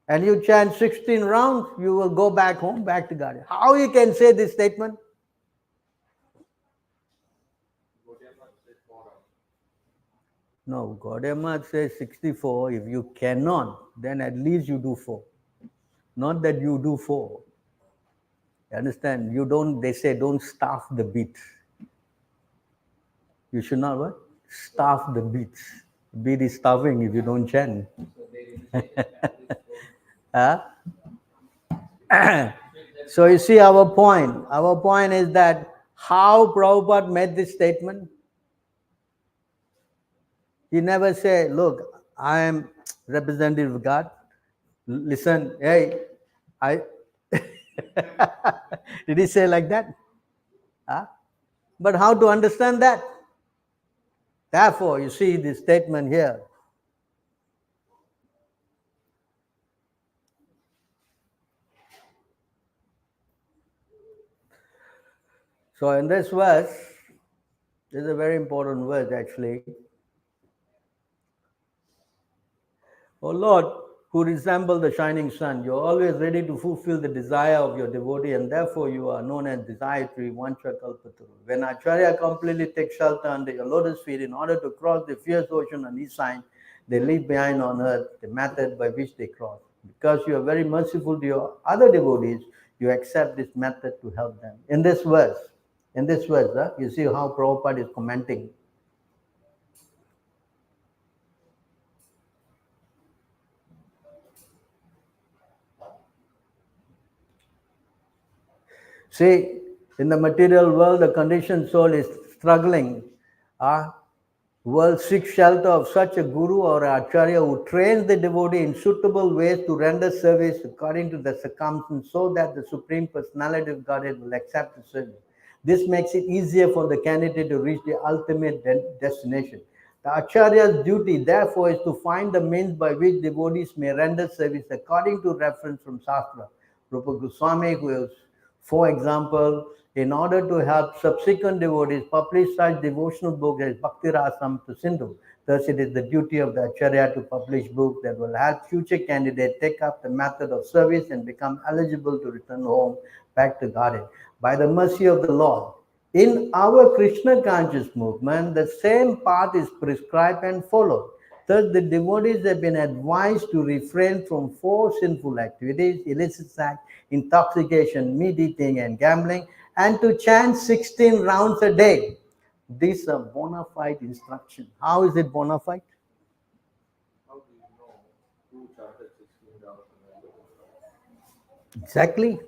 And you chant 16 rounds, you will go back home, back to God. How you can say this statement? No, Gaudiya says 64. If you cannot, then at least you do 4. Not that you do 4. You understand? You don't, they say, don't starve the beat. You should not what? Starve the beat. Beat is starving if you don't chant. Huh? So you see our point. Our point is that how Prabhupada made this statement. He never said, look, I am representative of God. Listen, hey, I... Did he say like that? Huh? But how to understand that? Therefore, you see this statement here. So in this verse, this is a very important verse actually. O Lord, who resemble the shining sun, you are always ready to fulfill the desire of your devotee, and therefore you are known as Desiratory Vancha Kalpataru. When Acharya completely takes shelter under your lotus feet in order to cross the fierce ocean on each side, they leave behind on earth the method by which they cross. Because you are very merciful to your other devotees, you accept this method to help them. In this verse, you see how Prabhupada is commenting. See, in the material world, the conditioned soul is struggling. World seeks shelter of such a guru or acharya who trains the devotee in suitable ways to render service according to the circumstances, so that the Supreme Personality of Godhead will accept the service. This makes it easier for the candidate to reach the ultimate destination. The acharya's duty, therefore, is to find the means by which devotees may render service according to reference from Shastra. Rupa Goswami, who is, for example, in order to help subsequent devotees publish such devotional books as Bhakti Rasamrita Sindhu. Thus, it is the duty of the Acharya to publish books that will help future candidates take up the method of service and become eligible to return home back to Godhead. By the mercy of the Lord, in our Krishna conscious movement, the same path is prescribed and followed. Thus, the devotees have been advised to refrain from 4 sinful activities: illicit sex, intoxication, meat eating, and gambling, and to chant 16 rounds a day. These are bona fide instruction. How is it bona fide? How do you know who chanted 16 rounds? Exactly.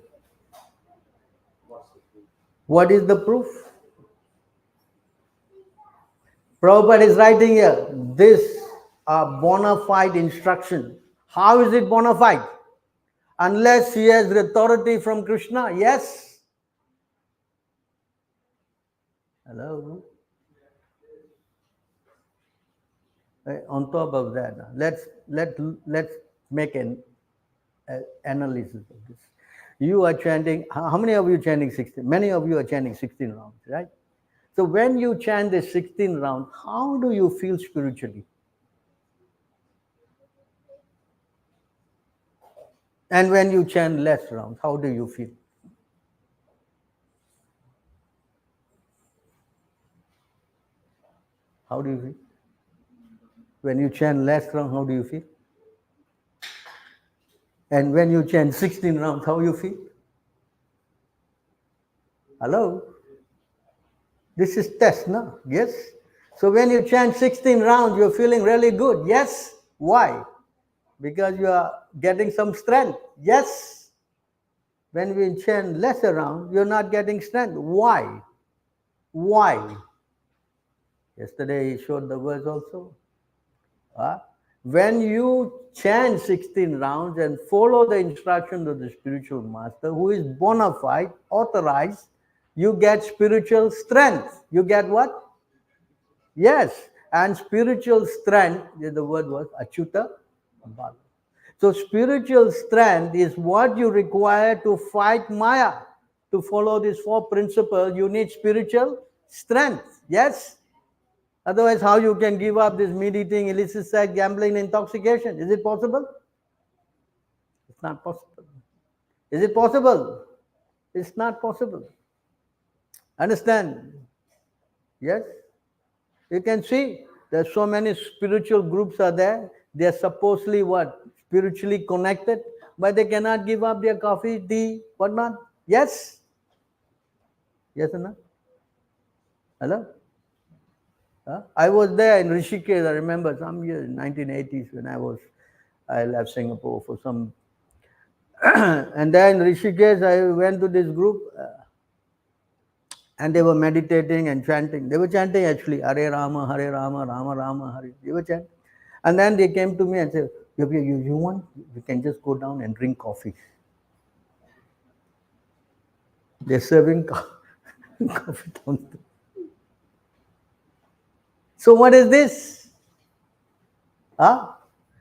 What's the proof? What is the proof? Prabhupada is writing here, this are bona fide instruction. How is it bona fide? Unless he has authority from Krishna, yes. Hello? On top of that, let's make an analysis of this. You are chanting, how many of you chanting 16? Many of you are chanting 16 rounds, right? So when you chant the 16 rounds, how do you feel spiritually? And when you chant less rounds, how do you feel? How do you feel? When you chant less rounds, how do you feel? And when you chant 16 rounds, how you feel? Hello? This is test, no? Yes? So when you chant 16 rounds, you're feeling really good. Yes? Why? Because you are getting some strength. Yes? When we chant lesser rounds, you're not getting strength. Why? Why? Yesterday he showed the verse also. When you chant 16 rounds and follow the instructions of the spiritual master, who is bona fide, authorized, you get spiritual strength. You get what? Yes. And spiritual strength, the word was Achyuta Bala. So spiritual strength is what you require to fight Maya. To follow these four principles, you need spiritual strength. Yes? Otherwise, how you can give up this meat eating, illicit sex, gambling, intoxication? Is it possible? It's not possible. Is it possible? It's not possible. Understand? Yes? You can see there's so many spiritual groups are there. They are supposedly what? Spiritually connected, but they cannot give up their coffee, tea, whatnot. Yes? Yes or no? Hello? I was there in Rishikesh, I remember some years, 1980s, when I left Singapore for some. And then in Rishikesh, I went to this group and they were meditating and chanting. They were chanting actually, Hare Rama, Rama Rama, Hare. They were chanting. And then they came to me and said, you want? You can just go down and drink coffee. They're serving coffee down there. So what is this?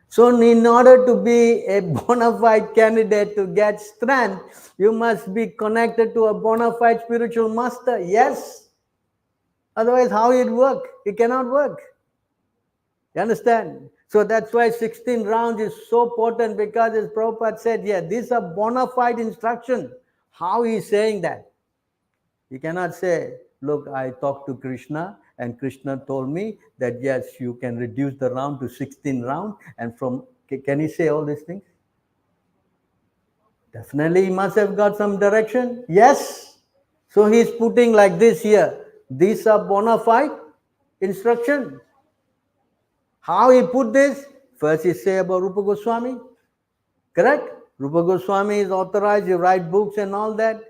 So in order to be a bona fide candidate to get strength, you must be connected to a bona fide spiritual master. Yes? Otherwise, how it work? It cannot work. You understand? So that's why 16 rounds is so important, because as Prabhupada said, yeah, these are bona fide instructions. How he is saying that? You cannot say, look, I talked to Krishna and Krishna told me that yes, you can reduce the round to 16 rounds, and from, can he say all these things? Definitely he must have got some direction. Yes. So he's putting like this here. These are bona fide instruction. How he put this? First he say about Rupa Goswami. Correct? Rupa Goswami is authorized, you write books and all that.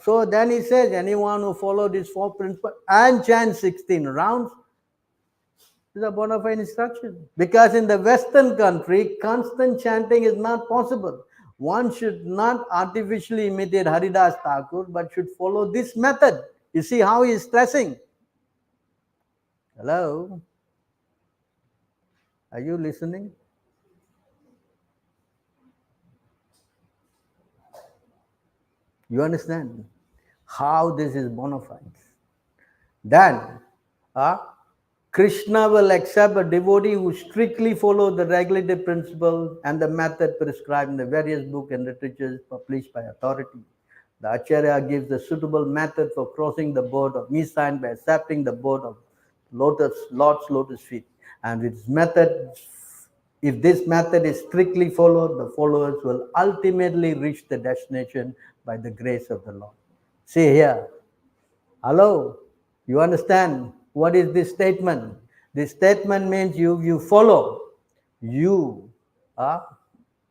So then he says, anyone who follow these four principles and chant 16 rounds, is a bona fide instruction. Because in the Western country, constant chanting is not possible. One should not artificially imitate Haridas Thakur, but should follow this method. You see how he is stressing? Hello? Are you listening? You understand how this is bona fide? Then, Krishna will accept a devotee who strictly follows the regulative principles and the method prescribed in the various books and literatures published by authority. The Acharya gives the suitable method for crossing the board of Nisan by accepting the board of Lord's lotus feet. And with this method, if this method is strictly followed, the followers will ultimately reach the destination by the grace of the Lord. See here. Hello? You understand what is this statement? This statement means you follow. If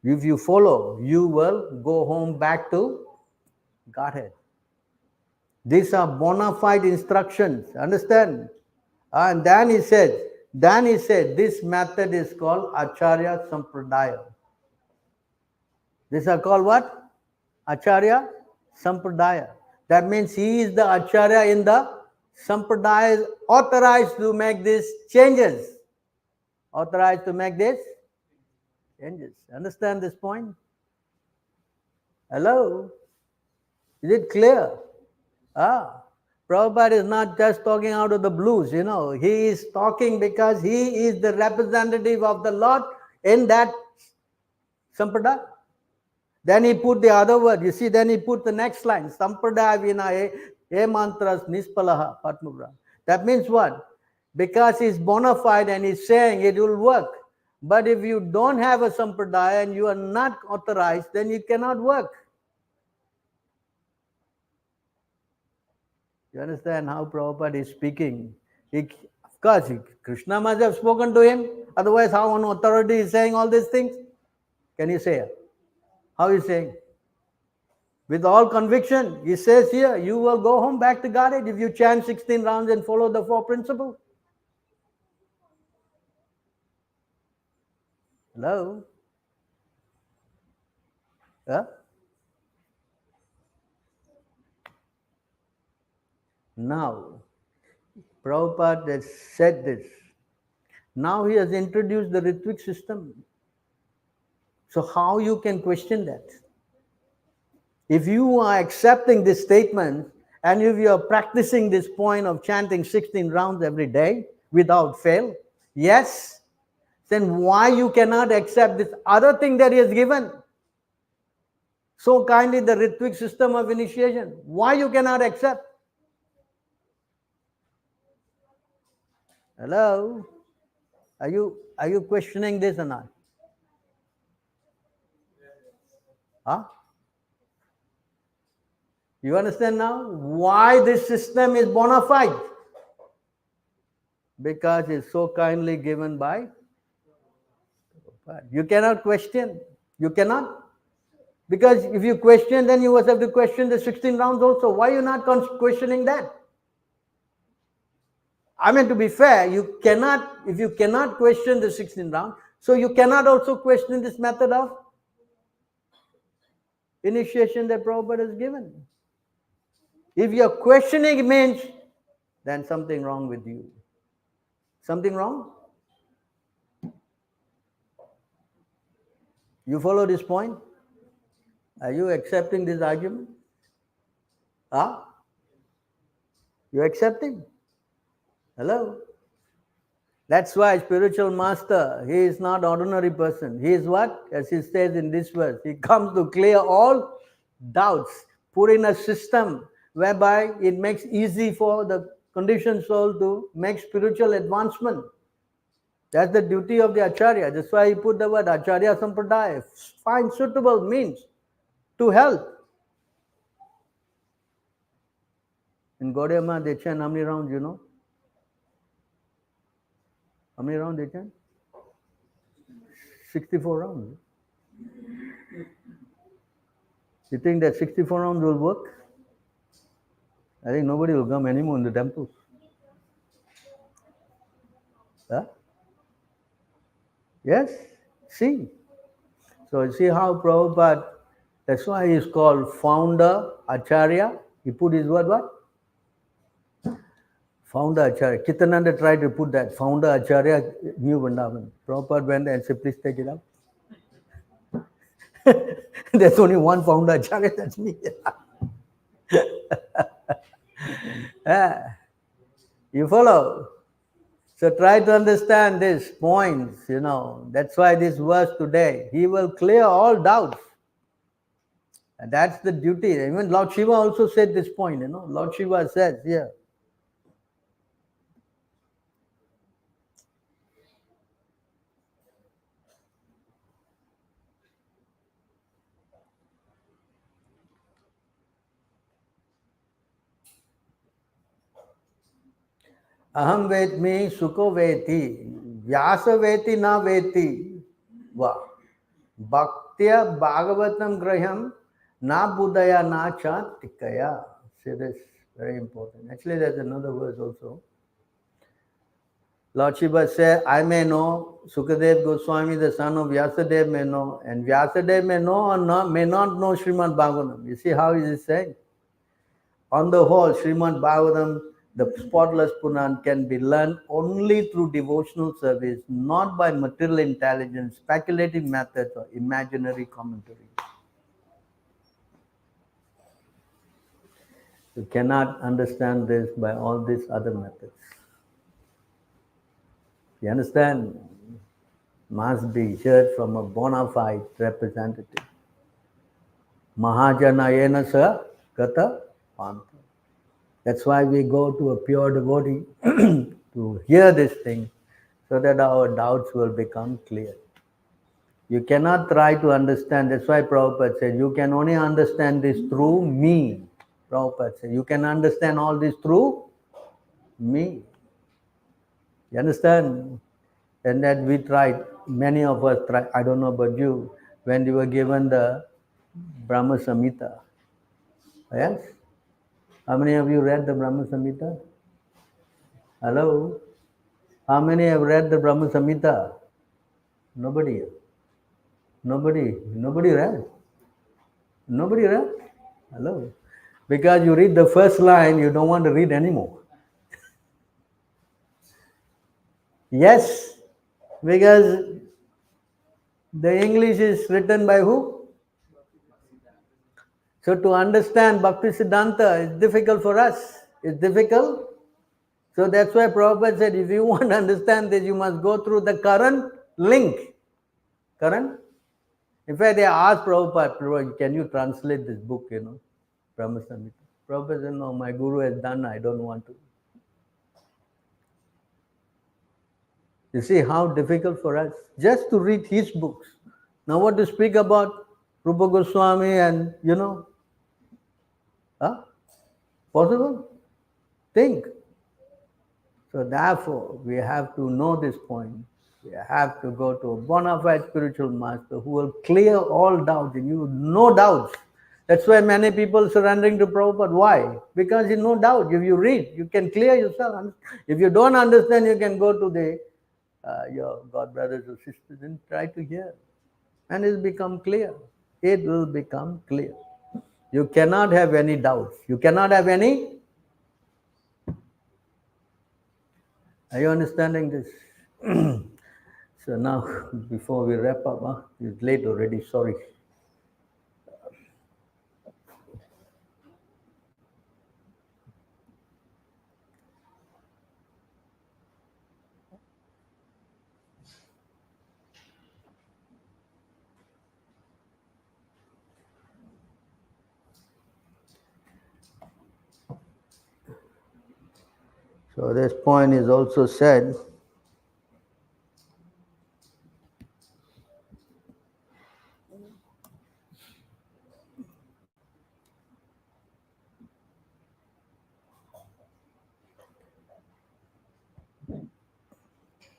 you follow, you will go home back to Godhead. These are bona fide instructions. Understand? And then he said, this method is called Acharya Sampradaya. These are called what? Acharya Sampradaya. That means he is the Acharya in the Sampradaya, is authorized to make these changes. Authorized to make these changes. Understand this point? Hello? Is it clear? Prabhupada is not just talking out of the blues, He is talking because he is the representative of the Lord in that Sampradaya. Then he put the other word. You see, then he put the next line. Sampradaya vinaye e mantras nispalaha patmubra. That means what? Because he's bona fide and he's saying it will work. But if you don't have a sampradaya and you are not authorized, then it cannot work. You understand how Prabhupada is speaking? Of course, Krishna must have spoken to him. Otherwise, how on authority is saying all these things? Can you say? How is saying? With all conviction, he says here, you will go home back to Godhead if you chant 16 rounds and follow the 4 principles. Hello? Yeah? Now, Prabhupada has said this. Now he has introduced the Ritvik system. So how you can question that? If you are accepting this statement and if you are practicing this point of chanting 16 rounds every day without fail, yes, then why you cannot accept this other thing that he has given? So kindly the Ritvik system of initiation. Why you cannot accept? Hello? Are you questioning this or not? Huh? You understand now why this system is bona fide? Because it's so kindly given by. You cannot question. You cannot. Because if you question, then you must have to question the 16 rounds also. Why are you not questioning that? I mean, to be fair, you cannot, if you cannot question the 16 rounds, so you cannot also question this method of initiation that Prabhupada has given. If you're questioning, it means then something wrong with you. Something wrong? You follow this point? Are you accepting this argument? Huh? You accepting? Hello? That's why spiritual master, he is not ordinary person. He is what? As he says in this verse, he comes to clear all doubts, put in a system whereby it makes easy for the conditioned soul to make spiritual advancement. That's the duty of the Acharya. That's why he put the word Acharya Sampradaya. Find suitable means to help. In Gaudiya Math, they chant how many rounds, you know? How many rounds they chant? 64 rounds. You think that 64 rounds will work? I think nobody will come anymore in the temples. Huh? Yes? See? So you see how Prabhupada, that's why he is called founder Acharya. He put his word what? Founder Acharya. Chitananda tried to put that. Founder Acharya, New Vrindavan. Prabhupada went and said, please take it up. There's only one founder Acharya, that's me. You follow? So try to understand these points, you know. That's why this verse today, he will clear all doubts. And that's the duty. Even Lord Shiva also said this point, you know. Lord Shiva says here. Aham vetmi sukho veti, vyasa veti na veti, va. Bhaktya bhagavatam graham na buddhaya na cha tikaya. See this, very important. Actually, there's another verse also. Lord Shiva said, I may know, Sukadev Goswami, the son of Vyasadeva, may know, and Vyasadeva may know or not, may not know Srimad Bhagavatam. You see how he is saying? On the whole, Srimad Bhagavatam, the spotless Puran, can be learned only through devotional service, not by material intelligence, speculative methods, or imaginary commentary. You cannot understand this by all these other methods. You understand? Must be heard from a bona fide representative. Mahajanayena sa gata panta. That's why we go to a pure devotee to hear this thing so that our doubts will become clear. You cannot try to understand. That's why Prabhupada said, you can only understand this through me. Prabhupada said, you can understand all this through me. You understand? And that we tried, many of us tried, I don't know about you, when you were given the Brahma Samhita. Yes? How many of you read the Brahma Samhita? Hello? How many have read the Brahma Samhita? Nobody. Nobody read. Nobody read. Hello? Because you read the first line, you don't want to read anymore. Yes, because the English is written by who? So to understand Bhakti Siddhanta is difficult for us. It's difficult. So that's why Prabhupada said, if you want to understand this, you must go through the current link. Current? In fact, they asked Prabhupada, can you translate this book, Brahma Samhita? Prabhupada said, no, my guru has done, I don't want to. You see how difficult for us just to read his books. Now what to speak about Rupa Goswami and, huh? Possible? Think. So therefore, we have to know this point. We have to go to a bona fide spiritual master who will clear all doubts in you, no doubts. That's why many people surrendering to Prabhupada. Why? Because you no doubt. If you read, you can clear yourself. If you don't understand, you can go to your God brothers or sisters and try to hear. And it will become clear. It will become clear. You cannot have any doubts. You cannot have any. Are you understanding this? So now, before we wrap up, it's late already, sorry. So this point is also said,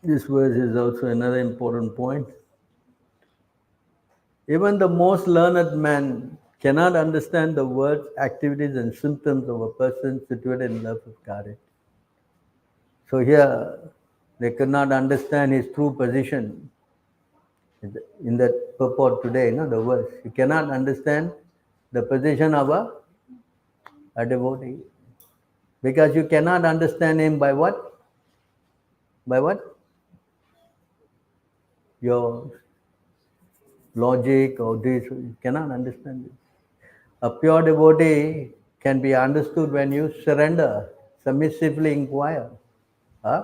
this verse is also another important point. Even the most learned man cannot understand the words, activities, and symptoms of a person situated in love of God. So here, they could not understand his true position in that purport today, the verse. You cannot understand the position of a devotee. Because you cannot understand him by what? By what? Your logic or this. You cannot understand it. A pure devotee can be understood when you surrender, submissively inquire. Huh?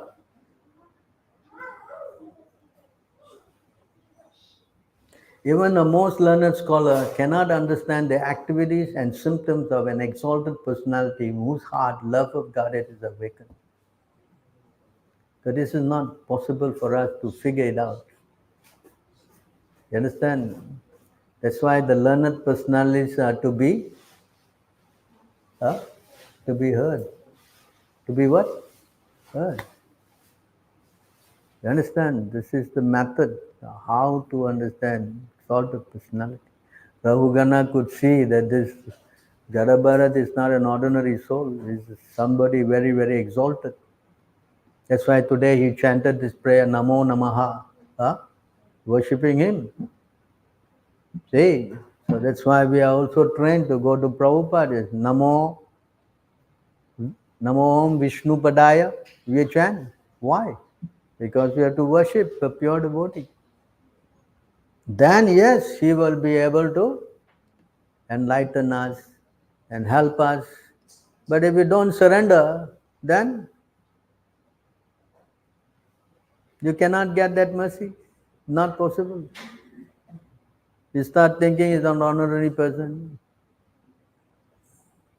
Even the most learned scholar cannot understand the activities and symptoms of an exalted personality whose heart love of Godhead is awakened. So this is not possible for us to figure it out. You understand? That's why the learned personalities are to be heard. To be what? Heard. You understand? This is the method, how to understand sort of personality. Rahugana could see that this Jada Bharat is not an ordinary soul. He is somebody very, very exalted. That's why today he chanted this prayer, Namo Namaha, worshipping him. See? So that's why we are also trained to go to Prabhupada. Namo Om Vishnu Padaya. We chant. Why? Because we have to worship the pure devotee. Then yes, he will be able to enlighten us and help us. But if we don't surrender, then you cannot get that mercy. Not possible. You start thinking he's an ordinary person.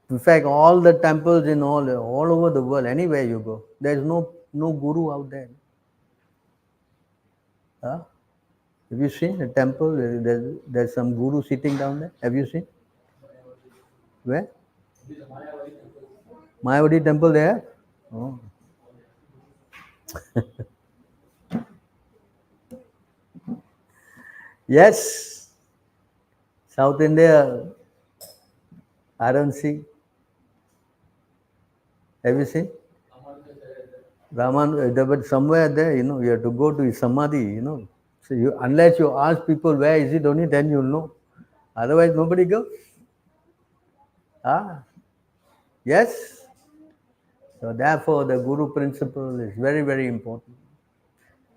In fact, all the temples in all over the world, anywhere you go, there's no guru out there. Huh? Have you seen a temple? There's some guru sitting down there. Have you seen? Where? This is Mayavadi temple. Mayavadi temple there? Oh. Yes. South India, I don't see. Have you seen? Raman, but somewhere there, you have to go to his samadhi, So unless you ask people where is it, only then you'll know. Otherwise, nobody goes. Ah, yes. So therefore, the Guru principle is very, very important.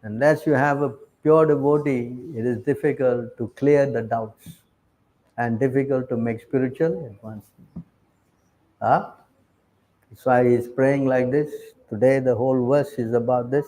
Unless you have a pure devotee, it is difficult to clear the doubts and difficult to make spiritual advancement. Ah, that's why he's praying like this. Today, the whole verse is about this.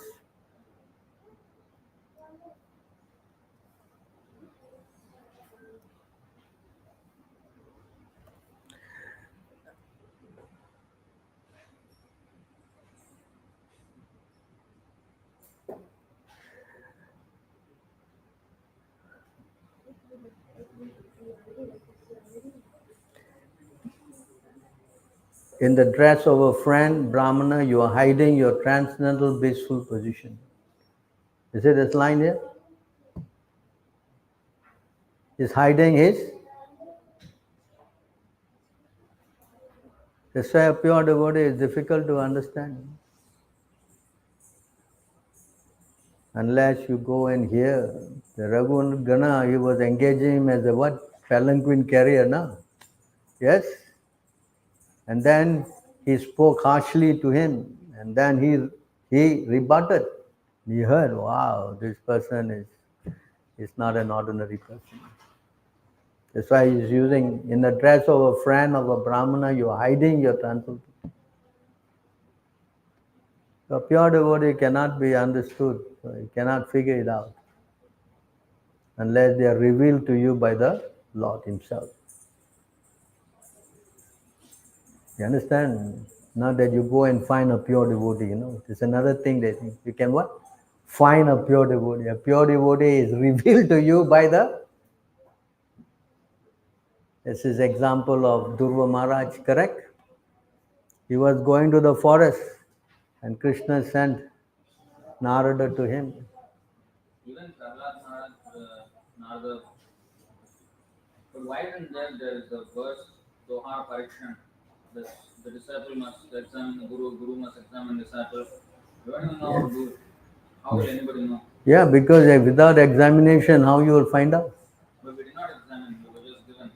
In the dress of a friend, Brahmana, you are hiding your transcendental blissful position. You see this line here? He's hiding his. That's why a pure devotee is difficult to understand. Unless you go and hear. The Raghunath Gana, he was engaging him as a what? Palanquin carrier, no? Yes? And then he spoke harshly to him. And then he rebutted. He heard, wow, this person is not an ordinary person. That's why he's using, in the dress of a friend of a Brahmana, you're hiding your transcendental. So pure devotee cannot be understood. So you cannot figure it out unless they are revealed to you by the Lord Himself. You understand? Not that you go and find a pure devotee, It's another thing that you can what? Find a pure devotee. A pure devotee is revealed to you by the. This is example of Dhruva Maharaj, correct? He was going to the forest and Krishna sent Narada to him. Even Prahlad Maharaj, Narada. But why isn't there is a verse, Dohar Parikshan, the disciple must examine the Guru, Guru must examine the disciple. We don't even know how to do it. How will anybody know? Yeah, because without examination, how you will find out? But we did not examine, we were just given.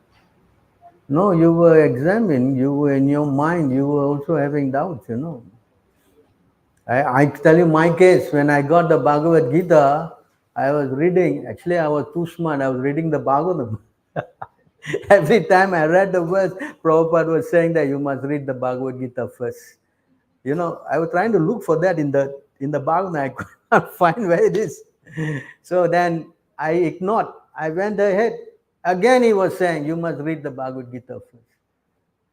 No, you were examined, you were in your mind, you were also having doubts, I tell you my case, when I got the Bhagavad Gita, I was reading, actually I was too smart, I was reading the Bhagavatam. Every time I read the verse, Prabhupada was saying that you must read the Bhagavad Gita first. I was trying to look for that in the Bhagavatam, I could not find where it is. So then I ignored, I went ahead. Again he was saying, you must read the Bhagavad Gita first.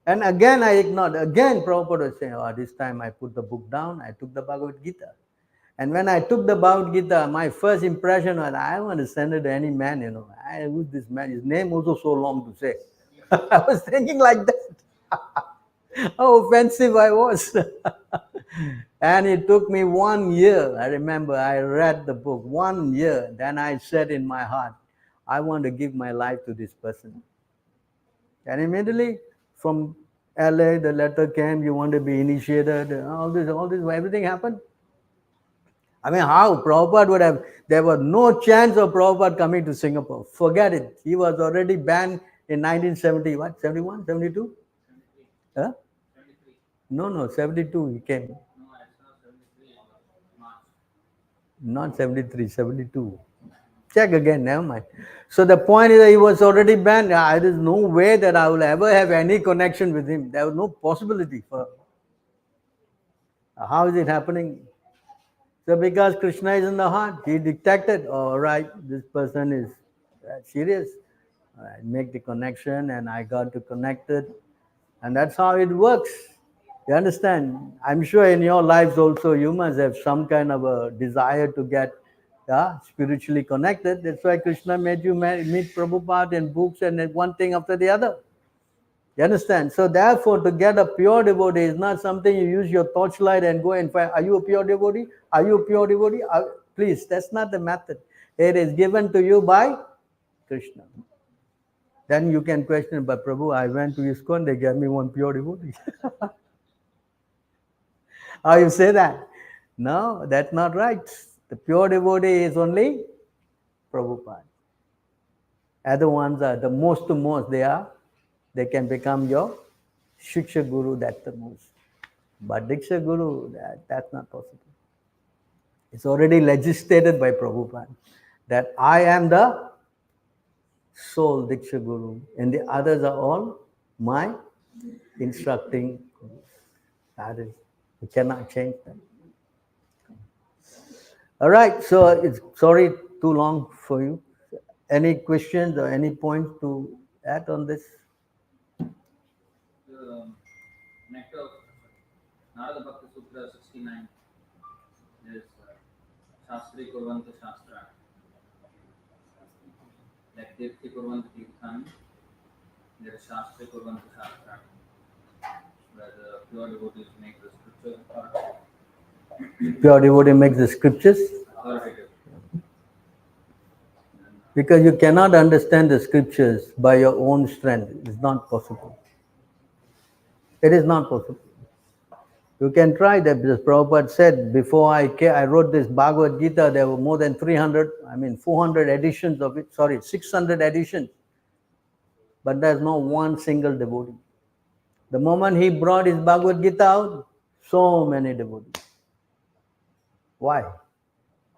And again I ignored. Again Prabhupada was saying, this time I put the book down, I took the Bhagavad Gita. And when I took the Bhagavad Gita, my first impression was, I want to send it to any man, who's this man? His name also so long to say. I was thinking like that. How offensive I was. And it took me 1 year. I remember I read the book 1 year. Then I said in my heart, I want to give my life to this person. And immediately from LA, the letter came, you want to be initiated, all this, everything happened. I mean, how? Prabhupada would have, there was no chance of Prabhupada coming to Singapore. Forget it. He was already banned in 1970, what, 71, 72? 73. Huh? 73. No, 72 he came. No, I saw 73 March. Not 73, 72. Check again, never mind. So the point is that he was already banned. There is no way that I will ever have any connection with him. There was no possibility for. How is it happening? So because Krishna is in the heart, he detected, all right, this person is serious. I make the connection and I got to connect it. And that's how it works. You understand? I'm sure in your lives also you must have some kind of a desire to get spiritually connected. That's why Krishna made you meet Prabhupada in books and one thing after the other. You understand? So therefore, to get a pure devotee is not something you use your torchlight and go and find, are you a pure devotee? Are you a pure devotee? Please, that's not the method. It is given to you by Krishna. Then you can question, but Prabhu, I went to ISKCON, they gave me one pure devotee. How you say that? No, that's not right. The pure devotee is only Prabhupada. Other ones are the most to most, they can become your Shiksha Guru, that's the most. But Diksha Guru, that's not possible. It's already legislated by Prabhupada that I am the sole Diksha Guru and the others are all my instructing gurus. That is, you cannot change that. All right, so it's sorry too long for you. Any questions or any points to add on this? The Nectar of Narada Bhakti Sutra 69 is Shastri Kurvanta Shastra. Like Tirthi Kurvanta Tirthani, there is Shastri Kurvanta Shastra, where the pure devotees make the scripture authoritative. Pure devotee makes the scriptures. Authoritative. Because you cannot understand the scriptures by your own strength. It's not possible. It is not possible. You can try that because Prabhupada said before I wrote this Bhagavad Gita, there were more than 400 editions of it. Sorry, 600 editions. But there's no one single devotee. The moment he brought his Bhagavad Gita out, so many devotees. Why?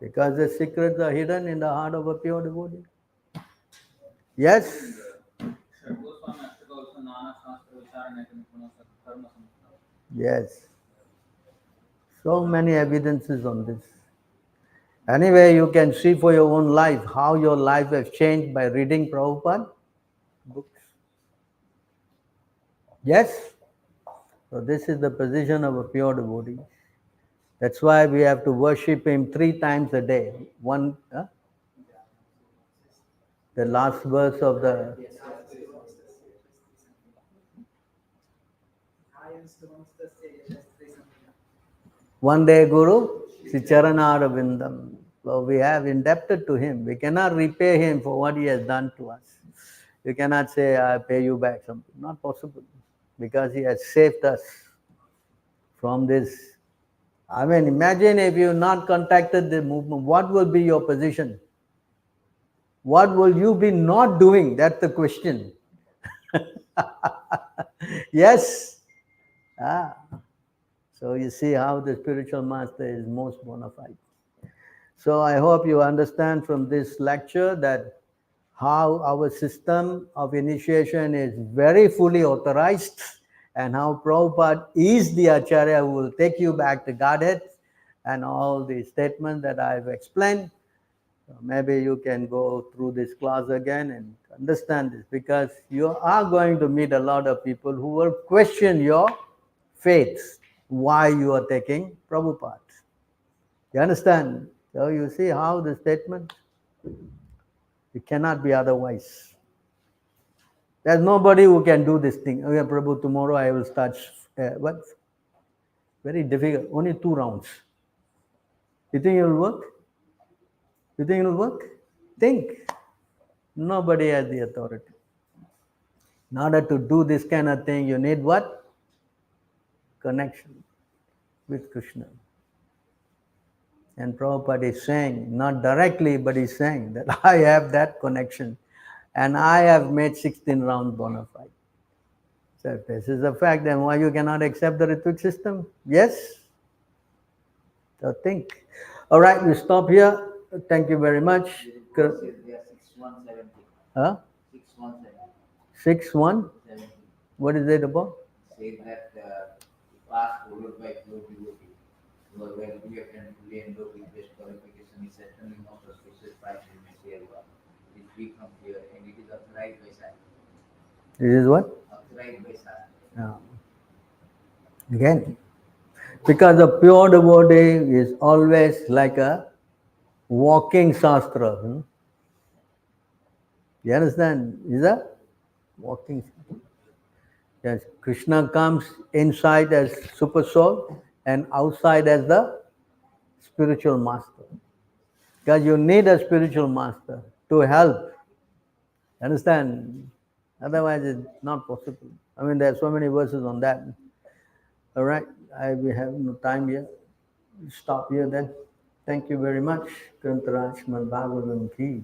Because the secrets are hidden in the heart of a pure devotee. Yes? Yes. So many evidences on this. Anyway, you can see for your own life how your life has changed by reading Prabhupada books. Yes? So this is the position of a pure devotee. That's why we have to worship him 3 times a day. One, the last verse of the... One day Guru, Sri Charana Vindam. So we have indebted to him. We cannot repay him for what he has done to us. You cannot say, I pay you back something. Not possible. Because he has saved us from this. I mean, imagine if you not contacted the movement, what will be your position? What will you be not doing? That's the question. Yes? So you see how the spiritual master is most bona fide. So I hope you understand from this lecture that how our system of initiation is very fully authorized and how Prabhupada is the Acharya who will take you back to Godhead and all the statements that I've explained. So maybe you can go through this class again and understand this because you are going to meet a lot of people who will question your faith, why you are taking Prabhupada. You understand? So you see how the statement, it cannot be otherwise. There's nobody who can do this thing. Okay, Prabhu, tomorrow I will start, what? Very difficult, only 2 rounds. You think it will work? You think it will work? Think. Nobody has the authority. In order to do this kind of thing, you need what? Connection with Krishna. And Prabhupada is saying, not directly, but he's saying that I have that connection. And I have made 16 rounds bona fide. So if this is a fact, then why you cannot accept the Ritvik system? Yes? So think. All right, we stop here. Thank you very much. 6170. Huh? 6170. 6170. What is it about? Say that past followed by flow devotee. Where we can fully endure with best qualification is certainly not suspicious price in material world. It is free from fear and it is authorized by Science. This is what? Authorized by Science. Again, because a pure devotee is always like a walking Shastra. You understand? Is a walking Shastra. Yes, Krishna comes inside as super soul and outside as the spiritual master. Because you need a spiritual master to help. Understand? Otherwise, it's not possible. I mean, there are so many verses on that. All right, we have no time here. Stop here then. Thank you very much. Kantaraj Srimad Bhagavatam ki.